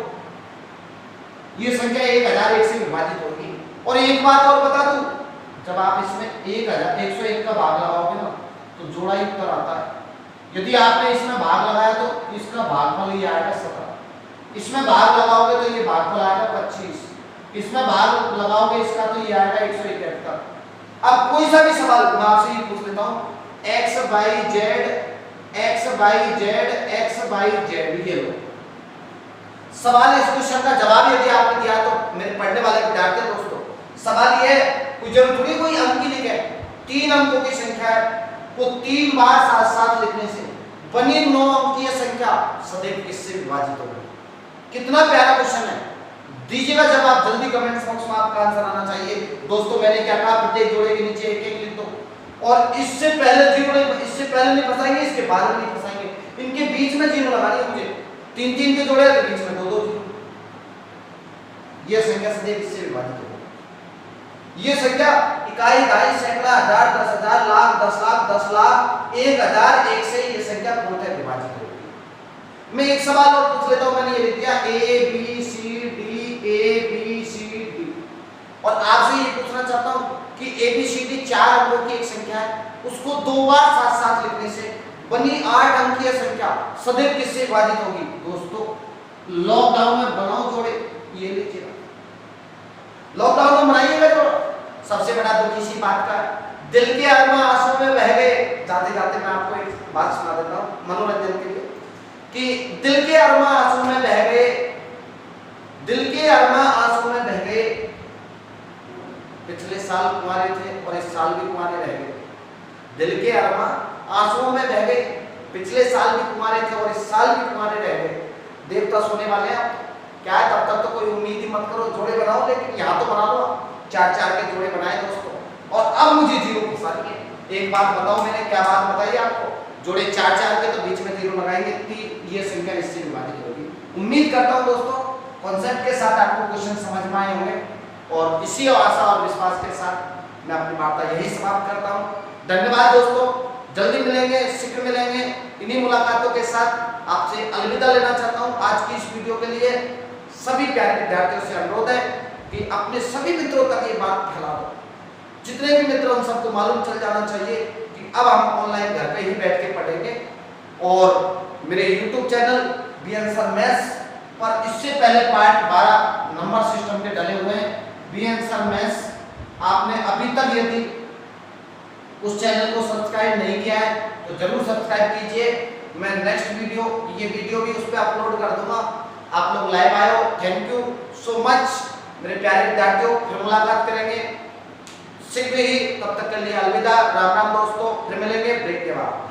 Speaker 1: ये संख्या 1001 से विभाजित होगी। और एक बात और बता दूं, जब आप इसमें 101 का भाग लगाओगे ना तो जोड़ा ही उत्तर आता है। यदि आपने इसमें भाग लगाया तो इसका भागफल ये आएगा 17, इसमें भाग लगाओगे तो ये भागफल आएगा 25, इसमें भाग लगाओगे इसका तो ये आएगा 171। अब कोई सा भी सवाल मैं आपसे ये पूछ लेता हूं, x y z ये लो सवाल, इस क्वेश्चन का जवाब यदि आपने दिया तो मेरे पढ़ने वाले विद्यार्थी दोस्तों, सवाल ये कोई जरूर थोड़ी कोई अंक की लिखे, 3 अंकों की संख्या को 3 बार साथ साथ लिखने से बनी 9 अंकीय संख्या सदैव किससे विभाजित होगी। कितना प्यारा क्वेश्चन है, दीजिएगा जवाब जल्दी, कमेंट बॉक्स में आपका आंसर आना चाहिए। दोस्तों मैंने क्या कहा, प्रत्येक जोड़े के नीचे एक एक लिख दो, और इससे पहले जीरो नहीं, इससे पहले नहीं फंसाएंगे, इसके बाद में नहीं फंसाएंगे, इनके बीच में जीरो लगानी है मुझे, 3 3 के जोड़े के बीच में 2 2 जीरो, यह संख्या सदैव किससे विभाजित होगी। यह संख्या इकाई, दहाई, सैकड़ा, हजार, 10,000, लाख, 10 लाख, 10 लाख, 1001 से यह संख्या पूर्णतः विभाजित होगी। मैं एक सवाल और पूछ लेता हूं, मैंने ये लिख दिया A B C D, और आपसे ये पूछना चाहता हूं कि ABCD 4 अंकों की एक संख्या है, उसको 2 बार साथ साथ लिखने से बनी 8 अंकीय संख्या सदैव किससे विभाजित होगी। दोस्तों लॉकडाउन में बनाओ जोड़े, ये लीजिएगा, लॉकडाउन में बनाइएगा जोड़। सबसे बड़ा दुख इसी बात का, दिल के अरमा आंसू में बह गए, जाते जाते मैं आपको एक बात सुना देता हूं मनोरंजन के लिए, कि दिल के अरमा आंसू में बह गए, दिल के अरमा आंसू में बह गए, पिछले साल कुंवारे थे और इस साल भी कुंवारे रह गए। दिल के अरमा आंसुओं में बह गए, पिछले साल भी कुंवारे थे और इस साल भी कुंवारे रह गए। देवता सोने वाले हैं क्या है, तब तक तो कोई उम्मीद ही मत करो, जोड़े बनाओ, लेकिन यहाँ तो बना लो, 4 4 के जोड़े बनाए दोस्तों, और अब मुझे जीरो घुसा दिए। एक बात बताओ, मैंने क्या बात बताई आपको, जोड़े 4 4 के तो बीच में जीरो लगाएंगे, ये संख्या इससे विभाजित होगी। उम्मीद करता हूं दोस्तों कॉन्सेप्ट के साथ आपको क्वेश्चन समझ में आए होंगे, और इसी आशा और विश्वास के साथ मैं अपनी वार्ता यही समाप्त करता हूं। धन्यवाद दोस्तों, जल्दी मिलेंगे, शीघ्र मिलेंगे। इन्हीं मुलाकातों के साथ आपसे अलविदा लेना चाहता हूं। आज की इस वीडियो के लिए सभी प्यारे विद्यार्थियों से अनुरोध है कि अपने सभी मित्रों तक ये बात फैला दो, जितने भी मित्र उन सबको मालूम चल जाना चाहिए कि अब हम ऑनलाइन घर पे ही बैठ के पढ़ेंगे। और मेरे YouTube channel BN sir maths पर इससे पहले पार्ट 12 नंबर सिस्टम के डले हुए हैं। बीएन सर मैथ्स आपने अभी तक यदि उस चैनल को सब्सक्राइब नहीं किया है तो जरूर सब्सक्राइब कीजिए। मैं नेक्स्ट वीडियो, ये वीडियो भी उस पर अपलोड कर दूंगा। आप लोग लाइव आए हो, थैंक यू सो मच मेरे प्यारे विद्यार्थियों। फिर मुलाकात करेंगे शीघ्र ही, तब तक के लिए अलविदा, राम राम दोस्तों, फिर मिलेंगे ब्रेक के बाद।